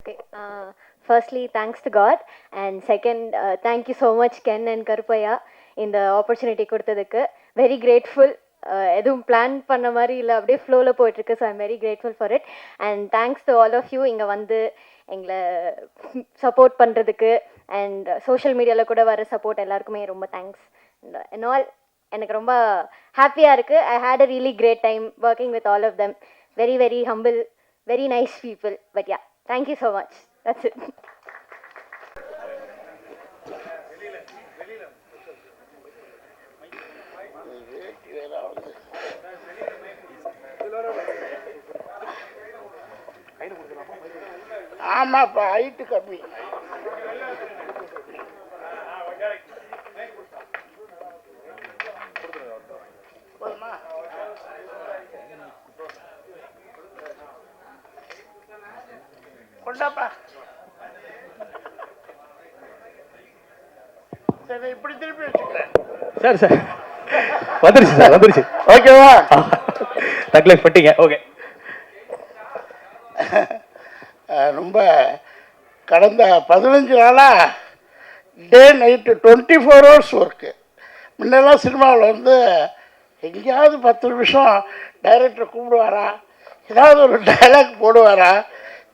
Okay. Firstly, thanks to God. And second, thank you so much, Ken and Karupaya, இந்த opportunity கொடுத்ததுக்கு. Very grateful. எதுவும் plan பண்ண மாதிரி இல்லை, அப்படியே ஃப்ளோவில் போயிட்டுருக்கு. So I'm very grateful for it. And thanks to all of you இங்கே வந்து எங்களை சப்போர்ட் பண்ணுறதுக்கு. அண்ட் சோஷியல் மீடியாவில் கூட வர சப்போர்ட் எல்லாருக்குமே ரொம்ப தேங்க்ஸ். அண்ட் ஆல் எனக்கு ரொம்ப ஹாப்பியாக இருக்குது. I had a really great time working with all of them. Very very humble, very nice people. But yeah, thank you so much. That's it. ஆமாப்பா, ஹைட்டு கம்மி. கொண்டாப்பா. சரி, இப்படி திருப்பி வச்சுக்கிறேன். சார் சார் வந்துருச்சு சார், வந்துருச்சு. ஓகேவா? தக்லைஃப் பண்ணிட்டீங்க. ஓகே. ரொம்ப கடந்த 15 நாளாக டே நைட்டு 24 hours ஒர்க்கு. முன்னெல்லாம் சினிமாவில் வந்து எங்கேயாவது 10 நிமிஷம் டைரக்டர் கூப்பிடுவாரா, ஏதாவது ஒரு டைலாக் போடுவாரா,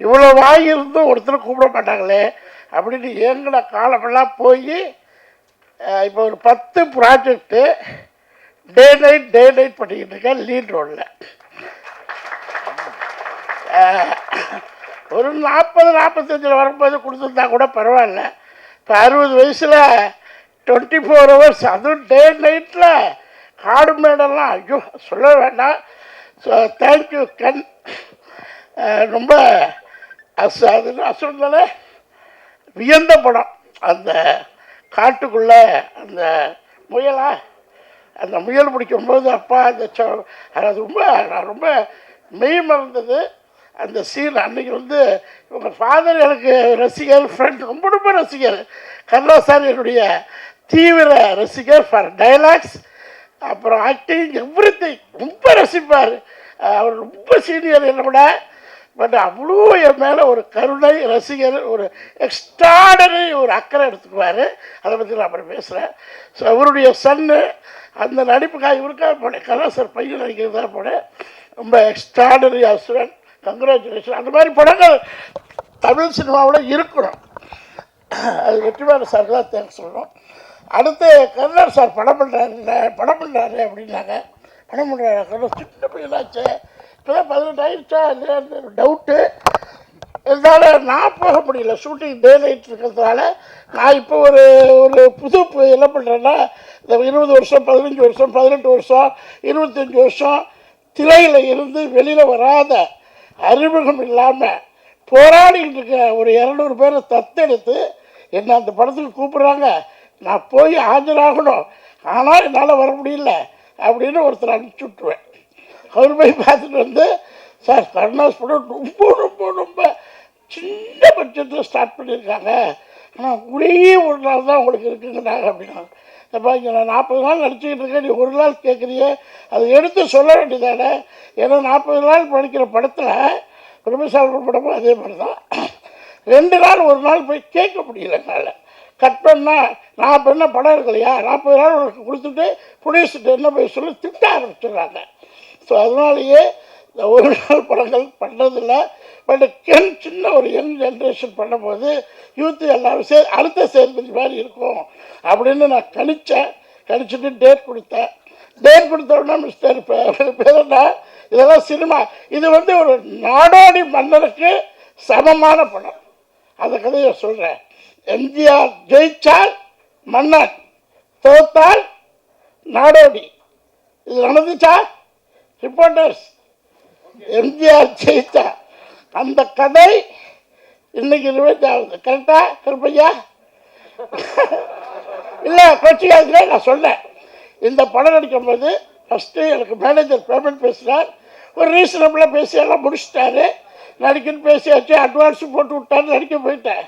இவ்வளோ வாங்கியிருந்தும் ஒருத்தர் கூப்பிட மாட்டாங்களே அப்படின்னு எங்கட காலமெல்லாம் போய் இப்போ ஒரு 10 ப்ராஜெக்டு டே நைட் பண்ணிக்கிட்டு இருக்கேன் லீட் ரோலில். ஒரு 40-45 வரும்போது கொடுத்துருந்தா கூட பரவாயில்ல. இப்போ 60 வயசில் 24 hours, அதுவும் டே நைட்டில் காடு மேடெல்லாம் ஐயோ சொல்ல வேண்டாம். ஸோ தேங்க்யூ கன். ரொம்ப அசுரந்தால வியந்த படம். அந்த காட்டுக்குள்ளே அந்த முயல் பிடிக்கும்போது அப்பா அந்த அது ரொம்ப மெய் மறந்தது அந்த சீன். அன்றைக்கி வந்து இவங்க ஃபாதர் எனக்கு ரசிகர், ஃப்ரெண்ட், ரொம்ப ரசிகர். கருணா சார் என்னுடைய தீவிர ரசிகர் ஃபார் டைலாக்ஸ், அப்புறம் ஆக்டிங், எவ்ரிதிங் ரொம்ப ரசிப்பார். அவர் ரொம்ப சீனியர் என்னை விட. பட் அவ்வளோ என் மேலே ஒரு கருணை, ரசிகர், ஒரு எக்ஸ்ட்ராடனரி ஒரு அக்கறை எடுத்துக்குவார். அதை பற்றி நான் அப்புறம் பேசுகிறேன். ஸோ அவருடைய சன்னு அந்த நடிப்புக்காக இவருக்காக போனேன். கருணா சார் பையன் நடிக்கிறதாக போனேன். ரொம்ப எக்ஸ்ட்ராடனரி அசுரன். கங்க்ராச்சுலேஷன். அந்த மாதிரி படங்கள் தமிழ் சினிமாவில் இருக்கணும். அது வெற்றிமாறன் சார் தான் தேங்க்ஸ் சொல்லணும். அடுத்து கருணார் சார் படம் பண்ணுறாரு அப்படின்னாங்க. படம் பண்ணுறாரு கருணா, சின்ன பையனாச்சு, இப்போ தான் 18 ஆயிடுச்சா இல்லையான்னு டவுட்டு. இருந்தாலும் நான் போக முடியல, ஷூட்டிங் டே நைட் இருக்கிறதுனால. நான் இப்போ ஒரு புது என்ன பண்ணுறேன்னா, இந்த 20 வருஷம் 15 வருஷம் 18 வருஷம் 25 வருஷம் திரையில் இருந்து வெளியில் வராத, அறிமுகம் இல்லாமல் போராடிக்கிட்டு இருக்க ஒரு 200 பேரை தத்தெடுத்து என்னை அந்த படத்துக்கு கூப்பிட்றாங்க. நான் போய் ஆஜராகணும், ஆனால் என்னால் வர முடியல அப்படின்னு ஒருத்தர் அனுப்பிச்சி விட்ருவேன். அவர் போய் பார்த்துட்டு வந்து, சார் கருணாஸ் படம் ரொம்ப ரொம்ப ரொம்ப சின்ன பட்ஜெட்டில் ஸ்டார்ட் பண்ணியிருக்காங்க, ஆனால் ஒரே ஒரு நாள் தான் உங்களுக்கு இருக்குங்கிறாங்க அப்படின்னா. அப்போ இங்கே நான் 40 நாள் நடிச்சுக்கிட்டு இருக்கேன், நீ ஒரு நாள் கேட்குறியே, அதை எடுத்து சொல்ல வேண்டியதானே. ஏன்னா 40 நாள் படிக்கிற படத்தில் பிரமசாமி படமும் அதே மாதிரி தான். 2 நாள் ஒரு நாள் போய் கேட்க முடியல என்னால். கட் பண்ணால் நான் இப்போ என்ன படம் இருக்கலையா, 40 நாள் உனக்கு கொடுத்துட்டு ப்ரொடியூசர்கிட்ட என்ன போய் சொல்லி திட்ட ஆரம்பிச்சிடுறாங்க. ஸோ அதனாலேயே இந்த ஒரு நாள் படங்கள் பண்ணுறதில்ல. பட் சின்ன ஒரு யங் ஜென்ரேஷன் பண்ணும்போது யூத்து எல்லோரும் அடுத்த சேர்ந்து மாதிரி இருக்கும் அப்படின்னு நான் கணிச்சுட்டு டேட் கொடுத்தோன்னா மிஸ்டர் பேர் என்ன, இதெல்லாம் சினிமா, இது வந்து ஒரு நாடோடி மன்னனுக்கு சமமான படம். அந்த கதையை சொல்கிறேன். எம்ஜிஆர் ஜெயிச்சால் மன்னன், தோத்தால் நாடோடி. இது நடந்துச்சா? ரிப்போர்ட்டர்ஸ், எம்ஜிஆர் ஜெயிச்சா அந்த கதை இன்னைக்கு ரிவைண்ட் ஆகுது. கரெக்டா கருப்பையா? இல்லை கொச்சிக்காதுல நான் சொன்னேன். இந்த படம் நடிக்கும்போது ஃபஸ்ட்டு எனக்கு மேனேஜர் பேமெண்ட் பேசுகிறார். ஒரு ரீசனபிளாக பேசி எல்லாம் முடிச்சிட்டாரு. நடிக்கன்னு பேசியாச்சு, அட்வான்ஸு போட்டு விட்டாரு, நடிக்க போயிட்டேன்.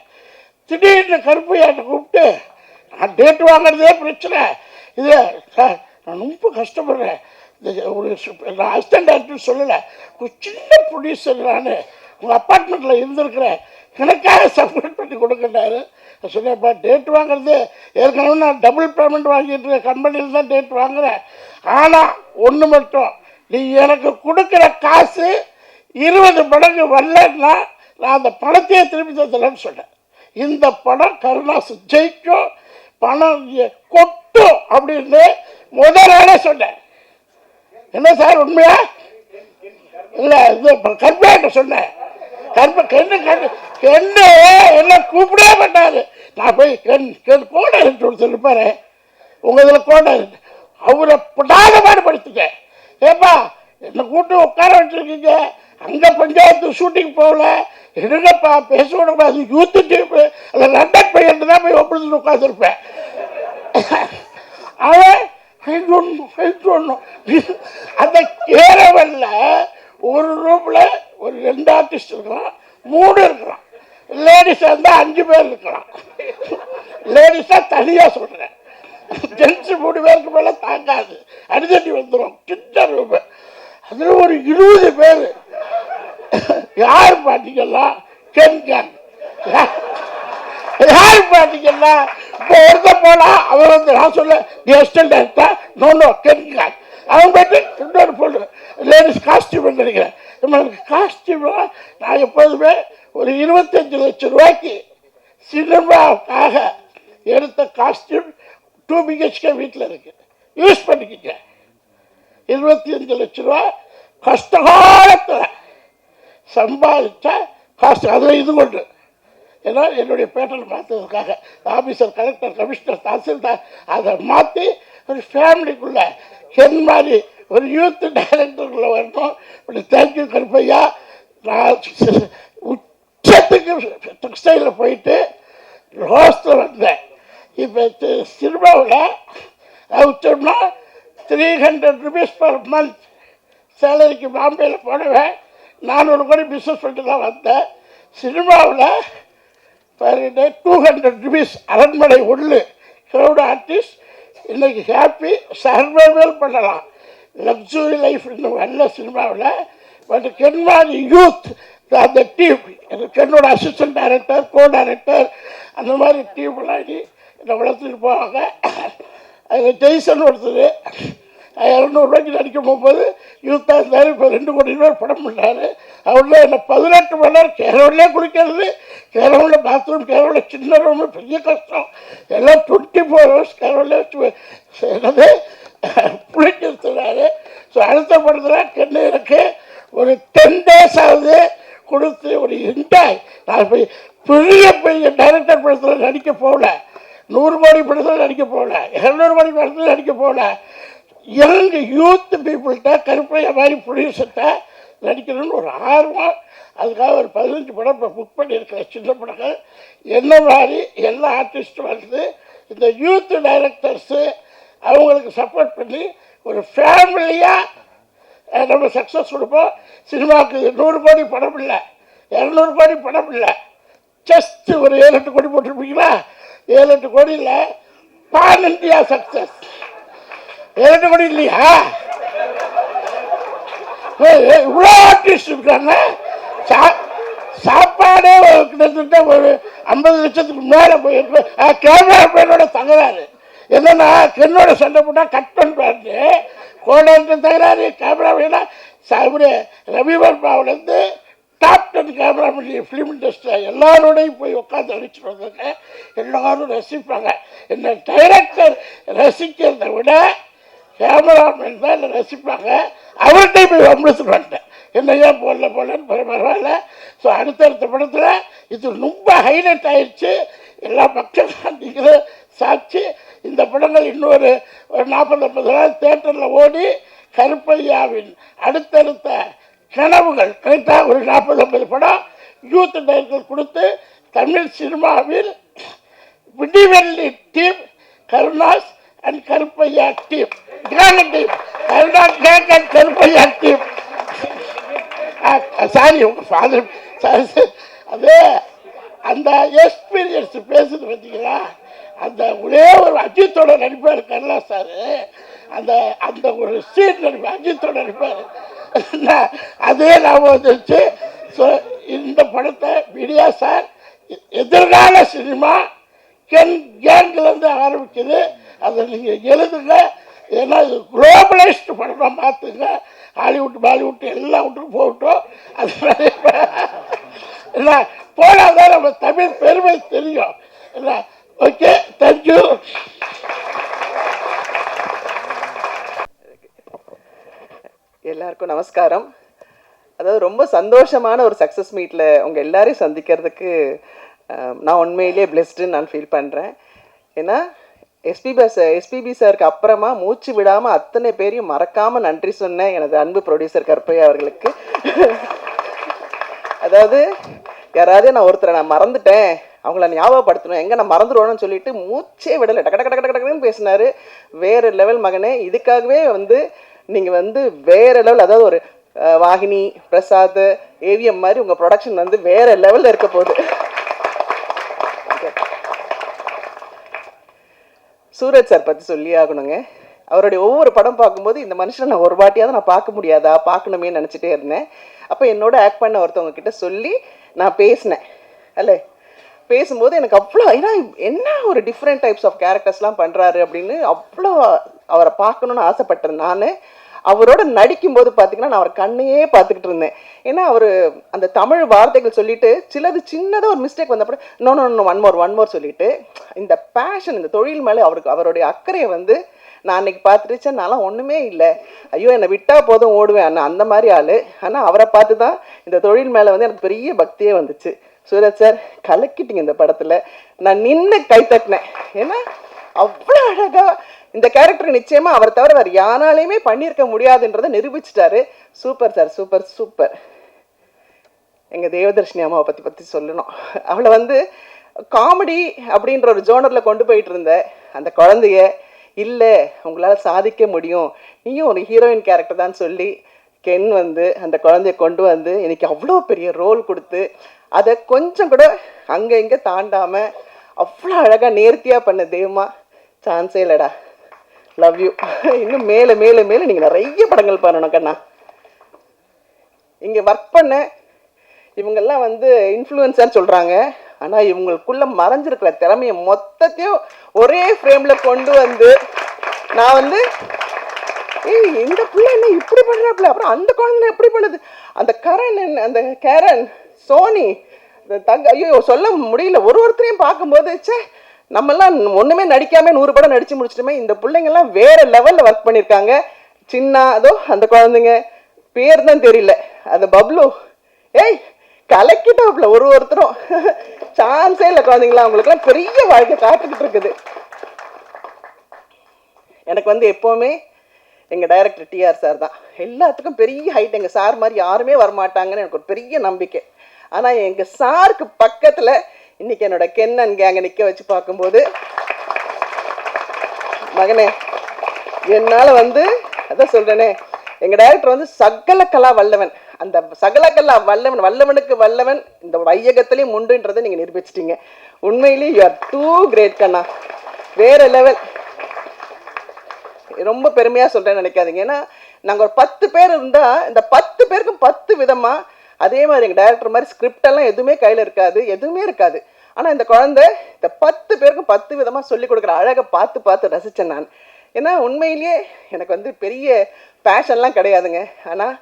திடீர்னு கருப்பையாட்ட கூப்பிட்டு, நான் டேட்டு வாங்குறதே பிரச்சனை, இது சார் நான் ரொம்ப கஷ்டப்படுறேன், ஒரு நான் அசிஸ்டன்ட் டேரக்டர் சொல்லலை, ஒரு சின்ன ப்ரொடியூசர், நான் உங்கள் அப்பார்ட்மெண்ட்டில் இருந்திருக்கிறேன், எனக்காக சப்மிட் பண்ணி கொடுக்குறாரு. சொன்னேன்ப்பா, டேட் வாங்குறது ஏற்கனவே நான் டபுள் பேமெண்ட் வாங்கிட்டு இருக்க கம்பெனியில் தான் டேட் வாங்குகிறேன். ஆனால் ஒன்று மட்டும், நீ எனக்கு கொடுக்குற காசு 20 மடங்கு வரலன்னா நான் அந்த பணத்தையே திருப்பி தரலன்னு சொன்னேன். இந்த படம் கருணாஸ் ஜெயிக்கும், பணம் கொட்டும் அப்படின்னு முதல் நாளே சொன்னேன். என்ன சார் உண்மையா? இல்லை, இது கற்பையாட்ட சொன்னேன். கென்னு என்ன கூப்பிடவே மாட்டாரு. நான் போய் கோடை சொல்லிப்பாரு, உங்க இதில் கோடை அவரை படாத பாடுபடுத்திட்டேன். ஏப்பா, என்னை கூட்டு உட்கார வச்சுருக்கீங்க, அங்கே பஞ்சாயத்து ஷூட்டிங் போகல, என்னப்பா பேச விடக்கூடாது, யூத்து டீம் அந்த லண்டன் பையன் தான் போய் ஒப்பிட்டு உட்காந்துருப்பேன். அவன் அந்த கேரவல்ல ஒரு ரூம்ல ஒரு 2 ஆர்டிஸ்ட் இருக்கலாம், 3 இருக்கலாம். லேடிஸாக இருந்தால் 5 பேர் இருக்கலாம். லேடிஸாக தனியாக சொல்கிறேன். ஜென்ஸு 3 பேருக்கு மேலே தாங்காது, அடிதடி வந்துடும். சின்ன ரூம், அதில் ஒரு 20 பேர். யார் பார்த்தீங்கன்னா கென் கேங். யார் பார்த்தீங்கன்னா இப்போ ஒருத்த போனா அவர் வந்து நான் சொல்ல எஸ்டன் டேரக்டர் நோ கென் கேங். அவன் போய்ட்டு இன்னொரு பொண்ணு லேடிஸ் காஸ்டியூம் நினைக்கிறேன். நம்மளுக்கு காஸ்டியூம் நான் எப்போதுமே ஒரு 25 லட்சம் ரூபாய்க்கு சினிமாவுக்காக எடுத்த காஸ்டியூம் 2 BHK வீட்டில் இருக்கு, யூஸ் பண்ணிக்கிங்க. 25 லட்சம் ரூபா கஷ்டகாலத்தில் சம்பாதிச்ச காசு. அதில் இது கொண்டு ஏன்னா என்னுடைய பேட்டர்ன் மாற்றுறதுக்காக ஆஃபீஸர், கலெக்டர், கமிஷனர், தாசில்தார் அதை மாற்றி ஒரு ஃபேமிலிக்குள்ளே என் மாதிரி ஒரு யூத் டைரக்டருக்குள்ளே வரணும். இப்படி தேங்க்யூ கருப்பையா. நான் உச்சத்துக்கு டெக்ஸ்டைலில் போயிட்டு ரோஸ்டில் வந்தேன். இப்போ சினிமாவில் வச்சோம்னா 300 rupees per month சேலரிக்கு பாம்பேயில் போடுவேன். 400 கோடி பிஸ்னஸ் பண்ணிட்டு தான் வந்தேன். சினிமாவில் பர் டே 200 rupees அரண்மனை உள்ளு க்ரௌட் ஆர்டிஸ்ட். இன்றைக்கி ஹாப்பி சர்வைவல் பண்ணலாம், லக்ஸுரி லைஃப் இன்னும் நல்ல சினிமாவில். பட் கென்மாரி யூத் அந்த டீம், எனக்கு என்னோட அசிஸ்டன்ட் டைரக்டர், கோ டைரக்டர், அந்த மாதிரி டீம்லாம் என்னை வளர்த்துட்டு போவாங்க. அதில் ஜெய்சன் ஒருத்தர் 200 ரூபாய்க்கு நடிக்க போகும்போது யூத்தாக இருந்தார். இப்போ 2 கோடி ரூபாய் படம் பண்ணார். அவரில் என்ன 18 மணி நேரம் கேரவன்லேயே குளிக்கிறது, கேரவனில் பாத்ரூம், கேரவனில் சின்ன ரூமு, பெரிய கஷ்டம். எல்லாம் 24 hours கேரவனில் வச்சு என்னது குளிக்கிறாரு. ஸோ அடுத்த படத்தில் கென்னு எனக்கு ஒரு 10 days ஆகுது கொடுத்து ஒரு என்ஜாய். நான் போய் பெரிய பெரிய டைரக்டர் படத்தில் நடிக்க போகல, 100 கோடி படத்தில் நடிக்க போகல, 200 கோடி படத்தில் நடிக்க போகல. யங் யூத் பீப்புள்கிட்ட கருப்பையா மாதிரி ப்ரொடியூசர்கிட்ட நடிக்கணும்னு ஒரு ஆர்வம். அதுக்காக ஒரு 15 படம் இப்போ புக் பண்ணியிருக்கிறேன், சின்ன படங்கள். என்ன மாதிரி எல்லா ஆர்டிஸ்ட்டும் வந்து இந்த யூத் டைரக்டர்ஸு அவங்களுக்கு சப்போர்ட் பண்ணி ஒரு ஃபேமிலியாக நம்ம சக்ஸஸ் கொடுப்போம். சினிமாவுக்கு 100 கோடி படம் இல்லை, 200 கோடி படம் இல்லை, ஜஸ்ட் ஒரு 7-8 கோடி போட்டிருப்பீங்களா? 7-8 கோடியில் பான் இந்தியா சக்ஸஸ். 7-8 கோடி இல்லையா? இவ்வளோ ஆர்டிஸ்ட் இருக்காங்க. சாப்பாடே கிட்டத்தட்ட ஒரு 50 லட்சத்துக்கு மேலே போயிருக்கு. கேமரா மேனோட தகராறு என்னன்னா, கென்னோட சண்டை போட்டால் கட் பண்ணுறாரு, கோடாட்ட தகராறு. கேமரா மேனா இவர் ரவிவர்மாவிலேருந்து டாப் 10 கேமரா பண்ணி ஃபிலிம் இண்டஸ்ட்ரியில் எல்லாரோடையும் போய் உட்காந்து அடிச்சுட்டு வந்தாங்க. எல்லோரும் ரசிப்பாங்க. என்ன டைரக்டர் ரசிக்கிறத விட கேமராமேன் தான் என்னை ரசிப்பாங்க. அவர்கிட்ட போய் வம்பிழுத்துட்டு வந்துட்டேன், என்ன ஏன் போடலன்னு பரவாயில்ல. ஸோ அடுத்தடுத்த படத்தில் இது ரொம்ப ஹைலைட் ஆயிடுச்சு. எல்லா மக்களும் நீங்கள் சாட்சி. இந்த படங்கள் இன்னொரு 40-50 நாள் தேட்டரில் ஓடி கருப்பையாவின் அடுத்தடுத்த கனவுகள் கரெக்டாக ஒரு 40-50 படம் யூத் டைரக்டர் கொடுத்து தமிழ் சினிமாவில் Vidivelli team, Karunas and Karuppaiya team, grand team, Karunas gang and Karuppaiya team. Sorry உங்கள் ஃபாதர் அது அந்த எக்ஸ்பீரியன்ஸ் பேசுது பார்த்தீங்களா? அந்த ஒரே ஒரு அஜித்தோட நடிப்பார் கருணா சார். அந்த அந்த ஒரு சீன் நடிப்பார், அஜித்தோட நடிப்பார். அதே ஞாபகம் வந்துருச்சு. ஸோ இந்த படத்தை மீடியா சார் எதிர்கால சினிமா கேங்கிலேருந்து ஆரம்பிக்குது. அதை நீங்கள் எழுதுங்க. ஏன்னா இது குளோபலைஸ்டு படமாக மாற்றுங்க. ஹாலிவுட் பாலிவுட் எல்லாம் விட்டு போகட்டும். அது இல்லை போனாதான் நம்ம தமிழ் பெருமை தெரியும். இல்லை ஓகே, தேங்க்யூ. எல்லாருக்கும் நமஸ்காரம். அதாவது ரொம்ப சந்தோஷமான ஒரு சக்ஸஸ் மீட்டில் உங்கள் எல்லாரையும் சந்திக்கிறதுக்கு நான் உண்மையிலேயே பிளெஸ்டுன்னு நான் ஃபீல் பண்ணுறேன். ஏன்னா எஸ்பிபி சாருக்கு அப்புறமா மூச்சு விடாமல் அத்தனை பேரையும் மறக்காமல் நன்றி சொன்னேன் எனது அன்பு ப்ரொடியூசர் கருப்பையா அவர்களுக்கு. அதாவது யாராவது நான் ஒருத்தரை நான் மறந்துட்டேன், அவங்கள ஞாபகப்படுத்தணும், எங்கே நான் மறந்துடுவோன்னு சொல்லிட்டு மூச்சே விடலை, டக்கு டக்கு டக்கு டக்குன்னு பேசினார். வேறு லெவல் மகனே. இதுக்காகவே நீங்கள் வேறு லெவல், அதாவது ஒரு வாகினி பிரசாத் ஏவிஎம் மாதிரி உங்கள் ப்ரொடக்ஷன் வேறு லெவலில் இருக்க போகுது. சூரஜ் சார் பற்றி சொல்லி ஆகணுங்க. அவருடைய ஒவ்வொரு படம் பார்க்கும்போது இந்த மனுஷனை நான் ஒரு வாட்டியாவது நான் பார்க்க முடியாதா, பார்க்கணுமே நினச்சிட்டே இருந்தேன். அப்போ என்னோட ஆக்ட் பண்ண ஒருத்தவங்க கிட்ட சொல்லி நான் பேசினேன். அல்ல பேசும்போது எனக்கு அவ்வளோ, ஏன்னா என்ன ஒரு டிஃப்ரெண்ட் டைப்ஸ் ஆஃப் கேரக்டர்ஸ்லாம் பண்ணுறாரு அப்படின்னு அவ்வளோ அவரை பார்க்கணுன்னு ஆசைப்பட்டேன். நான் அவரோட நடிக்கும்போது பார்த்தீங்கன்னா நான் அவர் கண்ணையே பார்த்துக்கிட்டு இருந்தேன். ஏன்னா அவர் அந்த தமிழ் வார்த்தைகள் சொல்லிட்டு சிலது சின்னதாக ஒரு மிஸ்டேக் வந்தப்போ நோ ஒன் மோர் சொல்லிட்டு இந்த பேஷன், இந்த தொழில் மேலே அவருடைய அக்கறையை நான் அன்னைக்கு பார்த்துருச்சேன். நான்லாம் ஒன்றுமே இல்லை, ஐயோ என்னை விட்டால் போதும் ஓடுவேன் அண்ணா, அந்த மாதிரி ஆள். ஆனால் அவரை பார்த்து தான் இந்த தொழில் மேலே எனக்கு பெரிய பக்தியே வந்துச்சு. சூரஜ் சார் கலக்கிட்டீங்க இந்த படத்தில். நான் நின்று கை தட்டினேன். ஏன்னா அவ்வளோ அழகாக இந்த கேரக்டர் நிச்சயமாக அவர் தவிர வேறு யாராலையுமே பண்ணியிருக்க முடியாதுன்றதை நிரூபிச்சிட்டாரு. Super sir, super super. எங்கள் தேவதர்ஷினி அம்மாவை பற்றி சொல்லணும். அவளை காமெடி அப்படின்ற ஒரு ஜோனரில் கொண்டு போயிட்டு இருந்த அந்த குழந்தைய, இல்லை உங்களால் சாதிக்க முடியும், நீயும் ஒரு ஹீரோயின் கேரக்டர் தான் சொல்லி கென் அந்த குழந்தைய கொண்டு இன்னைக்கு அவ்வளோ பெரிய ரோல் கொடுத்து அதை கொஞ்சம் கூட அங்கே இங்கே தாண்டாமல் அவ்வளோ அழகாக நேர்த்தியாக பண்ண தெய்வமா, சான்ஸே இல்லைடா. Love you. இன்னும் மேலே மேலே மேலே நீங்கள் நிறைய படங்கள் பண்ணணும் கண்ணா. இங்கே ஒர்க் பண்ண இவங்கெல்லாம் இன்ஃப்ளூயன்சர் சொல்கிறாங்க. ஆனால் இவங்களுக்குள்ளே மறைஞ்சிருக்கிற திறமையை மொத்தத்தையும் ஒரே ஃப்ரேமில் கொண்டு நான் ஏய் இந்த பிள்ளை என்ன இப்படி பண்ணுறாப்புல, அப்புறம் அந்த குழந்தை எப்படி பண்ணுது, அந்த அந்த கேரன் சோனி ஐயோ சொல்ல முடியல. ஒருத்தரையும் பார்க்கும்போது சே நம்மெல்லாம் ஒன்றுமே நடிக்காம 100 படம் நடித்து முடிச்சிட்டுமே. இந்த பிள்ளைங்கள்லாம் வேறு லெவலில் ஒர்க் பண்ணியிருக்காங்க. சின்ன அதோ அந்த குழந்தைங்க பேர் தான் தெரியல, அது பப்ளு. ஏய் கலக்கிட்டாப்புல ஒருத்தரும் சான்ஸே இல்லை. குழந்தைங்களா அவங்களுக்குலாம் பெரிய வாழ்க்கை காத்துக்கிட்டு இருக்குது. எனக்கு எப்போவுமே எங்கள் டைரக்டர் டிஆர் சார் தான் எல்லாத்துக்கும் பெரிய ஹைட். எங்கள் சார் மாதிரி யாருமே வரமாட்டாங்கன்னு எனக்கு ஒரு பெரிய நம்பிக்கை. ஆனால் எங்கள் சாருக்கு பக்கத்தில் இன்றைக்கி என்னோட கென்னன் கேங்கை நிற்க வச்சு பார்க்கும்போது மகனே என்னால் அதான் சொல்கிறேனே, எங்கள் டைரக்டர் சகல கலா வல்லவன். அந்த சகல கலா வல்லவனுக்கு வல்லவன் இந்த வையகத்திலையும் உண்டுன்றதை நீங்கள் நிரூபிச்சிட்டீங்க. உண்மையிலேயே யூ ஆர் டூ கிரேட் கண்ணா, வேறு லெவல். ரொம்ப பெருமையாக சொல்கிறேன்னு நினைக்காதீங்க. ஏன்னா நாங்கள் ஒரு 10 பேர் இருந்தால் இந்த 10 பேருக்கும் 10 விதமாக அதே மாதிரி எங்கள் டைரக்டர் மாதிரி ஸ்கிரிப்டெல்லாம் எதுவுமே கையில் இருக்காது, எதுவுமே இருக்காது. ஆனால் இந்த குழந்தை இந்த 10 பேருக்கும் 10 விதமாக சொல்லிக் கொடுக்குற அழகை பார்த்து ரசித்தேன் நான். ஏன்னா உண்மையிலேயே எனக்கு பெரிய பேஷன்லாம் கிடையாதுங்க. ஆனால்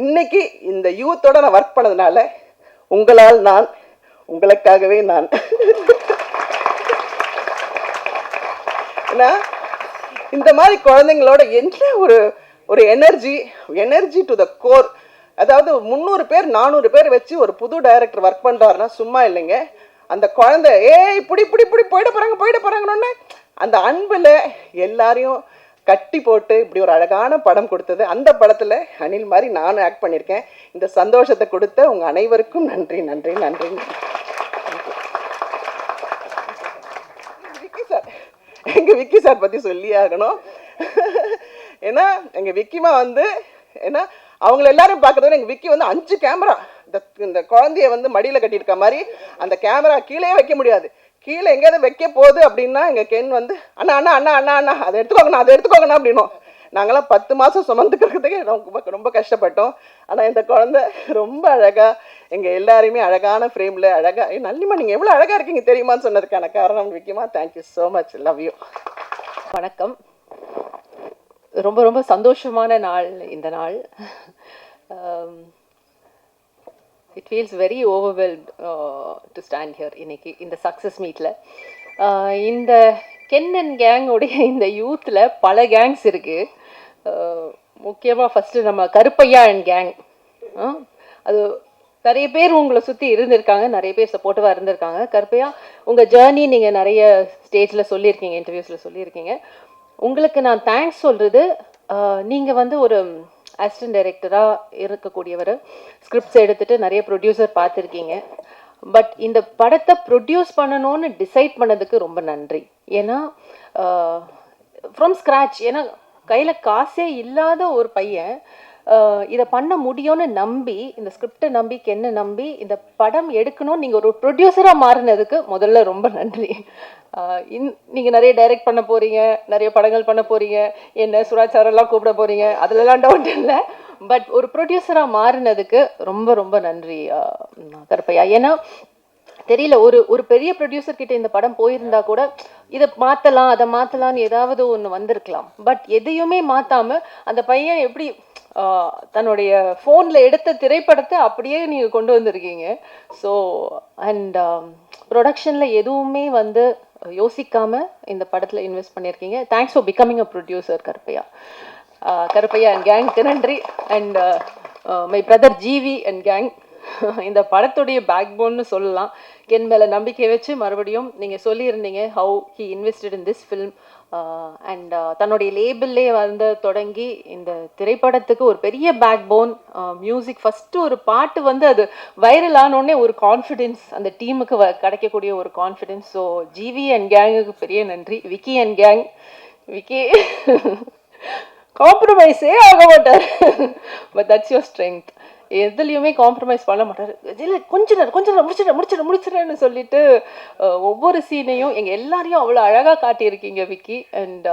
இன்னைக்கு இந்த யூத்தோட நான் ஒர்க் பண்ணதுனால உங்களால் நான், உங்களுக்காகவே நான். ஏன்னா இந்த மாதிரி குழந்தைங்களோட என்ன ஒரு எனர்ஜி டு த கோர். அதாவது 300 பேர் 400 பேர் வச்சு ஒரு புது டைரக்டர் ஒர்க் பண்ணுறாருன்னா சும்மா இல்லைங்க. அந்த குழந்தை இப்படி போயிட போகிறாங்கன்னு அந்த அன்பில் எல்லாரையும் கட்டி போட்டு இப்படி ஒரு அழகான படம் கொடுத்தது. அந்த படத்தில் அனில் மாதிரி நானும் ஆக்ட் பண்ணியிருக்கேன். இந்த சந்தோஷத்தை கொடுத்த உங்கள் அனைவருக்கும் நன்றி நன்றி நன்றி. விக்கி சார், எங்கள் விக்கி சார் பற்றி சொல்லி ஆகணும். ஏன்னா எங்கள் விக்கிமா ஏன்னா அவங்கள எல்லாரும் பார்க்குறது எங்கள் விக்கி 5 கேமரா இந்த குழந்தைய மடியில் கட்டியிருக்க மாதிரி அந்த கேமரா கீழே வைக்க முடியாது. கீழே எங்கேயாவது வைக்க போகுது அப்படின்னா எங்கள் கென் அண்ணா அண்ணா அண்ணா அண்ணா அண்ணா அதை எடுத்துக்கோங்கண்ணா அப்படின்னும். நாங்களாம் 10 மாதம் சுமந்துக்கிறதுக்கே ரொம்ப கஷ்டப்பட்டோம். ஆனால் இந்த குழந்தை ரொம்ப அழகாக எங்கள் எல்லாரையுமே அழகான ஃப்ரேமில் அழகாக நல்லிமா நீங்கள் எவ்வளோ அழகாக இருக்கீங்க தெரியுமான்னு சொன்னதுக்கான காரணம் விக்கிமா. Thank you so much, love you. வணக்கம். ரொம்ப ரொம்ப சந்தோஷமான நாள் இந்த நாள். It feels very overwhelmed to stand here இன்னைக்கு இந்த சக்ஸஸ் மீட்டில். இந்த கென் அண்ட் கேங்கோடைய இந்த யூத்தில் பல கேங்ஸ் இருக்குது. முக்கியமாக ஃபஸ்ட்டு நம்ம கருப்பையா அண்ட் கேங். அது நிறைய பேர் உங்களை சுற்றி இருந்திருக்காங்க, நிறைய பேர் சப்போர்ட்டிவாக இருந்திருக்காங்க. கருப்பையா உங்கள் ஜேர்னி நீங்கள் நிறைய ஸ்டேஜில் சொல்லியிருக்கீங்க, இன்டர்வியூஸில் சொல்லியிருக்கீங்க. உங்களுக்கு நான் தேங்க்ஸ் சொல்கிறது, நீங்கள் வந்து ஒரு அசிஸ்டன்ட் டைரக்டராக இருக்கக்கூடியவர், ஸ்கிரிப்ட்ஸ் எடுத்துகிட்டு நிறைய ப்ரொடியூசர் பார்த்துருக்கீங்க. பட் இந்த படத்தை ப்ரொடியூஸ் பண்ணணும்னு டிசைட் பண்ணதுக்கு ரொம்ப நன்றி. ஏன்னா ஃப்ரம் ஸ்க்ராட்ச், ஏன்னா கையில் காசே இல்லாத ஒரு பையன் இதை பண்ண முடியும்னு நம்பி, இந்த ஸ்கிரிப்டை நம்பி, கென்னை நம்பி இந்த படம் எடுக்கணும்னு நீங்கள் ஒரு ப்ரொடியூசராக மாறினதுக்கு முதல்ல ரொம்ப நன்றி. நீங்கள் நிறைய டைரக்ட் பண்ண போகிறீங்க, நிறைய படங்கள் பண்ண போகிறீங்க, என்ன சுராஜ் சாரெல்லாம் கூப்பிட போகிறீங்க, அதிலலாம் டவுட் இல்லை. பட் ஒரு ப்ரொடியூசராக மாறினதுக்கு ரொம்ப ரொம்ப நன்றி கருப்பையா. ஏன்னா தெரியல, ஒரு பெரிய ப்ரொடியூசர் கிட்ட இந்த படம் போயிருந்தா கூட இதை மாற்றலாம் அதை மாற்றலான்னு ஏதாவது ஒன்று வந்திருக்கலாம். பட் எதையுமே மாற்றாமல் அந்த பையன் எப்படி தன்னுடைய ஃபோனில் எடுத்த திரைப்படத்தை அப்படியே நீங்கள் கொண்டு வந்திருக்கீங்க. ஸோ அண்ட் ப்ரொடக்ஷனில் எதுவுமே வந்து யோசிக்காமல் இந்த படத்தில் இன்வெஸ்ட் பண்ணியிருக்கீங்க. Thanks for becoming a producer Karuppaiya. Karuppaiya and கேங்க்கு நன்றி. And my brother GV and gang, இந்த படத்துடைய பேக் போன்னு சொல்லலாம். கென் மேலே நம்பிக்கை வச்சு மறுபடியும் நீங்கள் சொல்லியிருந்தீங்க how he invested in this film. And தன்னுடைய லேபிள்லே வந்து தொடங்கி இந்த திரைப்படத்துக்கு ஒரு பெரிய பேக் போன். மியூசிக் ஃபஸ்ட்டு ஒரு பாட்டு வந்து அது வைரல் ஆனோடனே ஒரு கான்ஃபிடென்ஸ் அந்த டீமுக்கு கிடைக்கக்கூடிய ஒரு கான்ஃபிடென்ஸ். ஸோ ஜிவி அண்ட் கேங்குக்கு பெரிய நன்றி. விக்கி அண்ட் கேங், விக்கி காம்ப்ரமைஸே ஆக மாட்டார். But that's your strength. எதுலேயுமே காம்ப்ரமைஸ் பண்ண மாட்டார். இல்லை கொஞ்ச நேரம் முடிச்சிடறேன்னு சொல்லிட்டு ஒவ்வொரு சீனையும் எங்கள் எல்லாரையும் அவ்வளோ அழகாக காட்டியிருக்கீங்க விக்கி. அண்ட்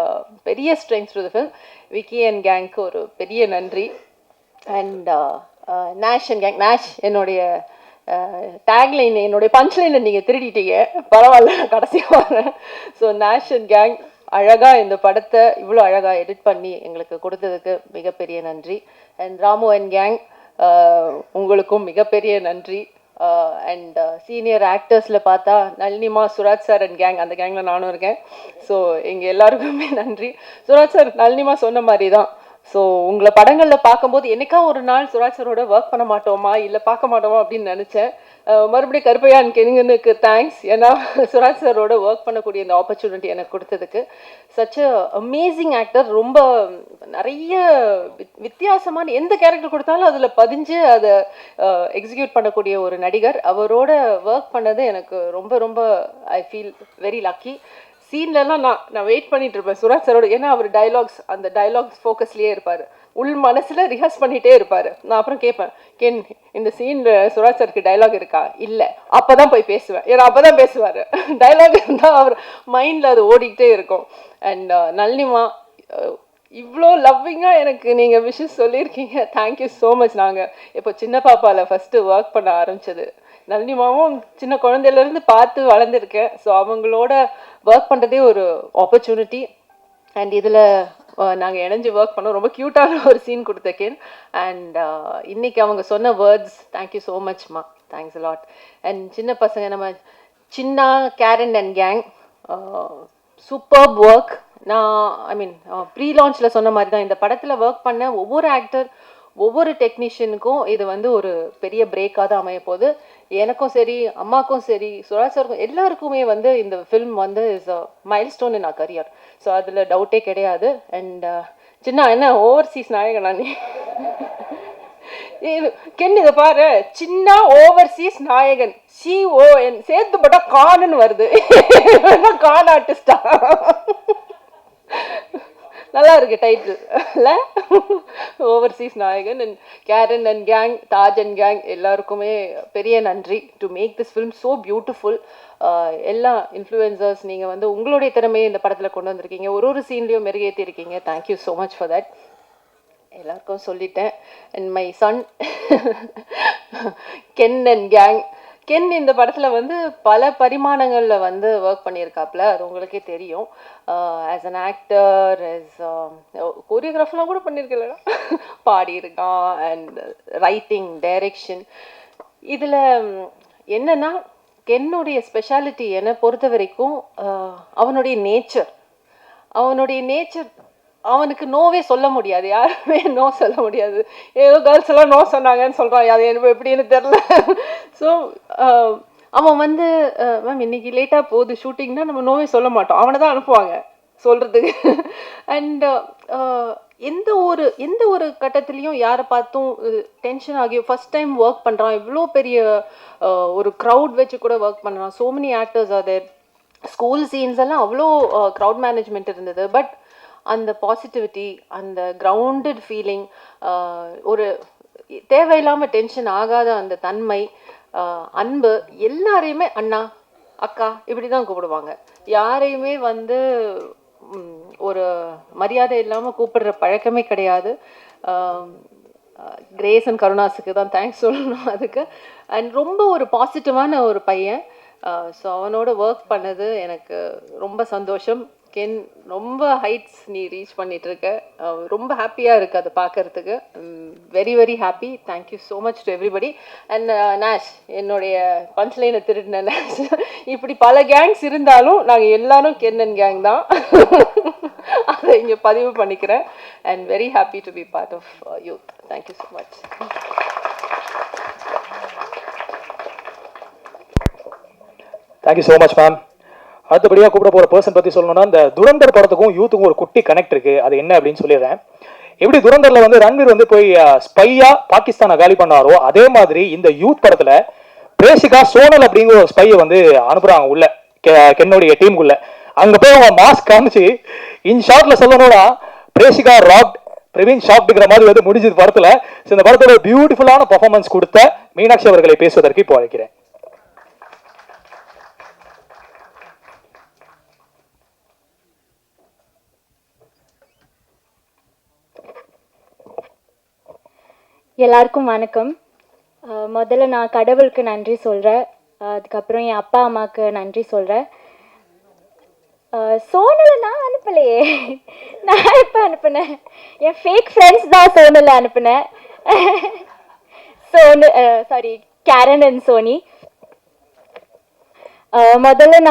பெரிய strength to the film. Vicky and கேங்க்கு ஒரு பெரிய நன்றி. And Nesh and gang, Nesh என்னுடைய டேக்லைன், என்னுடைய பஞ்ச்லைனை நீங்கள் திருடிட்டீங்க, பரவாயில்ல கடைசியாக வரேன். ஸோ நேஷ் அண்ட் கேங் அழகாக இந்த படத்தை இவ்வளோ அழகாக எடிட் பண்ணி எங்களுக்கு கொடுத்ததுக்கு மிகப்பெரிய நன்றி. அண்ட் ராமு அண்ட் கேங், உங்களுக்கும் மிகப்பெரிய நன்றி. அண்ட் சீனியர் ஆக்டர்ஸில் பார்த்தா நளினிமா, சுராஜ் சார் அண்ட் கேங், அந்த கேங்கில் நானும் இருக்கேன். ஸோ எங்கள் எல்லாருக்குமே நன்றி. சுராஜ் சார் நளினிமா சொன்ன மாதிரி தான். ஸோ உங்களை படங்களில் பார்க்கும்போது என்னைக்கா ஒரு நாள் சுராஜ் சாரோட ஒர்க் பண்ண மாட்டோமா இல்லை பார்க்க மாட்டோமா அப்படின்னு நினச்சேன். மறுபடியும் கருப்பையா அண்ட் கெனிங்கனுக்கு தேங்க்ஸ். ஏன்னா சுராஜ் சாரோட ஒர்க் பண்ணக்கூடிய இந்த ஆப்பர்ச்சுனிட்டி எனக்கு கொடுத்ததுக்கு. Such a amazing actor. ரொம்ப நிறைய வித்தியாசமான எந்த கேரக்டர் கொடுத்தாலும் அதில் பதிஞ்சு அதை எக்ஸிக்யூட் பண்ணக்கூடிய ஒரு நடிகர். அவரோட ஒர்க் பண்ணது எனக்கு ரொம்ப ரொம்ப ஐ ஃபீல் வெரி லக்கி. சீன்லலாம் நான் வெயிட் பண்ணிட்டு இருப்பேன் சுராஜ் சாரோட. ஏன்னா அவர் டைலாக்ஸ், அந்த டைலாக்ஸ் ஃபோக்கஸ்லேயே இருப்பார், உள் மனசில் ரிஹர்ஸ் பண்ணிகிட்டே இருப்பார். நான் அப்புறம் கேட்பேன், கென் இந்த சீனில் சுராஜ் சாருக்கு டைலாக் இருக்கா? இல்லை, அப்போ தான் போய் பேசுவேன். ஏன்னா அப்போ தான் பேசுவார். டைலாக் இருந்தால் அவர் மைண்டில் அது ஓடிக்கிட்டே இருக்கும். அண்ட் நளினிமா, இவ்வளோ லவ்விங்காக எனக்கு நீங்கள் விஷஸ் சொல்லியிருக்கீங்க. Thank you so much. நாங்கள் இப்போ சின்ன பாப்பாவில் ஃபஸ்ட்டு ஒர்க் பண்ண ஆரம்பித்தது, நளினிமாவும் சின்ன குழந்தையிலேருந்து பார்த்து வளர்ந்துருக்கேன். ஸோ அவங்களோட ஒர்க் பண்ணுறதே ஒரு ஆப்பர்ச்சுனிட்டி. அண்ட் இதில் நாங்கள் இணைஞ்சு ஒர்க் பண்ணோம். ரொம்ப க்யூட்டான ஒரு சீன் கொடுத்தேன். அண்ட் இன்னைக்கு அவங்க சொன்ன வேர்ட்ஸ், தேங்க்யூ ஸோ மச்மா, தேங்க்ஸ் லாட். அண்ட் சின்ன பசங்க நம்ம சின்ன Karen and gang, superb work. நான் ஐ மீன் ப்ரீ லான்ச்சில் சொன்ன மாதிரி தான், இந்த படத்தில் ஒர்க் பண்ண ஒவ்வொரு ஆக்டர், ஒவ்வொரு டெக்னீஷியனுக்கும் இது வந்து ஒரு பெரிய பிரேக்காக தான் அமைய போகுது. எனக்கும் சரி, அம்மாக்கும் சரி, சுராஜ் சாருக்கும் எல்லாருக்குமே வந்து இந்த ஃபில்ம் வந்து is a milestone in our career. So அதில் டவுட்டே கிடையாது. அண்ட் சின்ன என்ன ஓவர்சீஸ் நாயகனா நீ? கென் இதை பாரு, சின்ன ஓவர்சீஸ் நாயகன், CON சேர்த்து போட்டா கான்னு வருது. கான் ஆர்டிஸ்டா? நல்லா இருக்கு டைட்டில் இல்லை? ஓவர்சீஸ் நாயகன். And Karen and gang, Taj and gang எல்லாருக்குமே பெரிய நன்றி. To make this film so beautiful. எல்லா இன்ஃப்ளூயன்சர்ஸ் நீங்கள் வந்து உங்களுடைய திறமையை இந்த படத்தில் கொண்டு வந்திருக்கீங்க. ஒரு சீன்லேயும் மெருகேற்றி இருக்கீங்க. Thank you so much for that. எல்லாருக்கும் சொல்லிட்டேன். And my son Ken and gang. Ken இந்த படத்தில் வந்து பல பரிமாணங்களில் வந்து ஒர்க் பண்ணியிருக்காப்புல, அது உங்களுக்கே தெரியும். ஆஸ் அன் ஆக்டர், ஆஸ் கோரியோகிராஃபர்லாம் கூட பண்ணியிருக்கல, பாடியிருக்கான், அண்ட் ரைட்டிங், டைரக்ஷன். இதில் என்னன்னா கென்னுடைய ஸ்பெஷாலிட்டி என்னை பொறுத்த வரைக்கும் அவனுடைய நேச்சர். அவனுக்கு நோவே சொல்ல முடியாது, யாருமே நோ சொல்ல முடியாது. ஏதோ கேர்ள்ஸ் எல்லாம் நோ சொன்னாங்கன்னு சொல்கிறான், அது எனக்கு எப்படின்னு தெரில. ஸோ அவன் வந்து மேம் இன்னைக்கு லேட்டாக போகுது ஷூட்டிங்னா நம்ம நோவே சொல்ல மாட்டோம், அவனை தான் அனுப்புவாங்க சொல்கிறதுக்கு. அண்ட் எந்த ஒரு கட்டத்துலேயும் யாரை பார்த்தும் டென்ஷன் ஆகி ஃபஸ்ட் டைம் ஒர்க் பண்ணுறான், இவ்வளோ பெரிய ஒரு க்ரௌட் வச்சு கூட ஒர்க் பண்ணுறான். So many actors are there. School scenes எல்லாம் அவ்வளோ க்ரௌட் மேனேஜ்மெண்ட் இருந்தது. பட் அந்த பாசிட்டிவிட்டி, அந்த கிரவுண்டட் ஃபீலிங், ஒரு தேவையில்லாமல் டென்ஷன் ஆகாத அந்த தன்மை, அன்பு, எல்லாரையுமே அண்ணா அக்கா இப்படி தான் கூப்பிடுவாங்க. யாரையுமே வந்து ஒரு மரியாதை இல்லாமல் கூப்பிடுற பழக்கமே கிடையாது. கிரேஸ் அண்ட் கருணாஸுக்கு தான் தேங்க்ஸ் சொல்லணும் அதுக்கு. அண்ட் ரொம்ப ஒரு பாசிட்டிவான ஒரு பையன். ஸோ அவனோட ஒர்க் பண்ணது எனக்கு ரொம்ப சந்தோஷம். கென், ரொம்ப ஹைட்ஸ் நீ ரீச் பண்ணிட்டு இருக்க, ரொம்ப ஹாப்பியாக இருக்குது அதை பார்க்கறதுக்கு. Very very happy. Thank you so much to everybody. And நேஷ், என்னுடைய பஞ்ச்லைனை திருடின நேஷ். இப்படி பல கேங்ஸ் இருந்தாலும் நாங்கள் எல்லாரும் கென் அண்ட் கேங் தான். அதை இங்கே பதிவு பண்ணிக்கிறேன். And very happy to be part of youth. Thank you so much. Thank you so much ma'am. அடுத்தபடியாக கூப்பிட போகிற பர்சன் பற்றி சொல்லணும்னா, இந்த துரந்தர் படத்துக்கும் யூத்துக்கும் ஒரு குட்டி கனெக்ட் இருக்குது. அது என்ன அப்படின்னு சொல்லிடுறேன். எப்படி துரந்தரில் வந்து ரன்வீர் வந்து போய் ஸ்பையா பாகிஸ்தானை காலி பண்ணாரோ, அதே மாதிரி இந்த யூத் படத்தில் பிரேஷிகா சோனல் அப்படிங்கிற ஒரு ஸ்பையை வந்து அனுப்புகிறாங்க உள்ள கென்னுடைய டீமுக்குள்ள. அங்கே போய் அவங்க மாஸ்க் காமிச்சு இன் ஷார்ட்ல சொல்லணும்னா பிரேஷிகா ராக், பிரவீன் ஷாப்டுங்கிற மாதிரி வந்து முடிஞ்சது படத்தில். இந்த படத்தோட பியூட்டிஃபுல்லான பர்ஃபார்மன்ஸ் கொடுத்த மீனாட்சி அவர்களை பேசுவதற்கு இப்போ அழைக்கிறேன். எல்லாருக்கும் வணக்கம். முதல்ல நான் கடவுளுக்கு நன்றி சொல்கிறேன். அதுக்கப்புறம் என் அப்பா அம்மாவுக்கு நன்றி சொல்கிறேன். சோனலை நான் அனுப்பலையே, நான் எப்போ அனுப்புனேன்? என் ஃபேக் ஃப்ரெண்ட்ஸ் தான் சோனலை அனுப்புனேன். Sorry, Karen and Sony. முதல்ல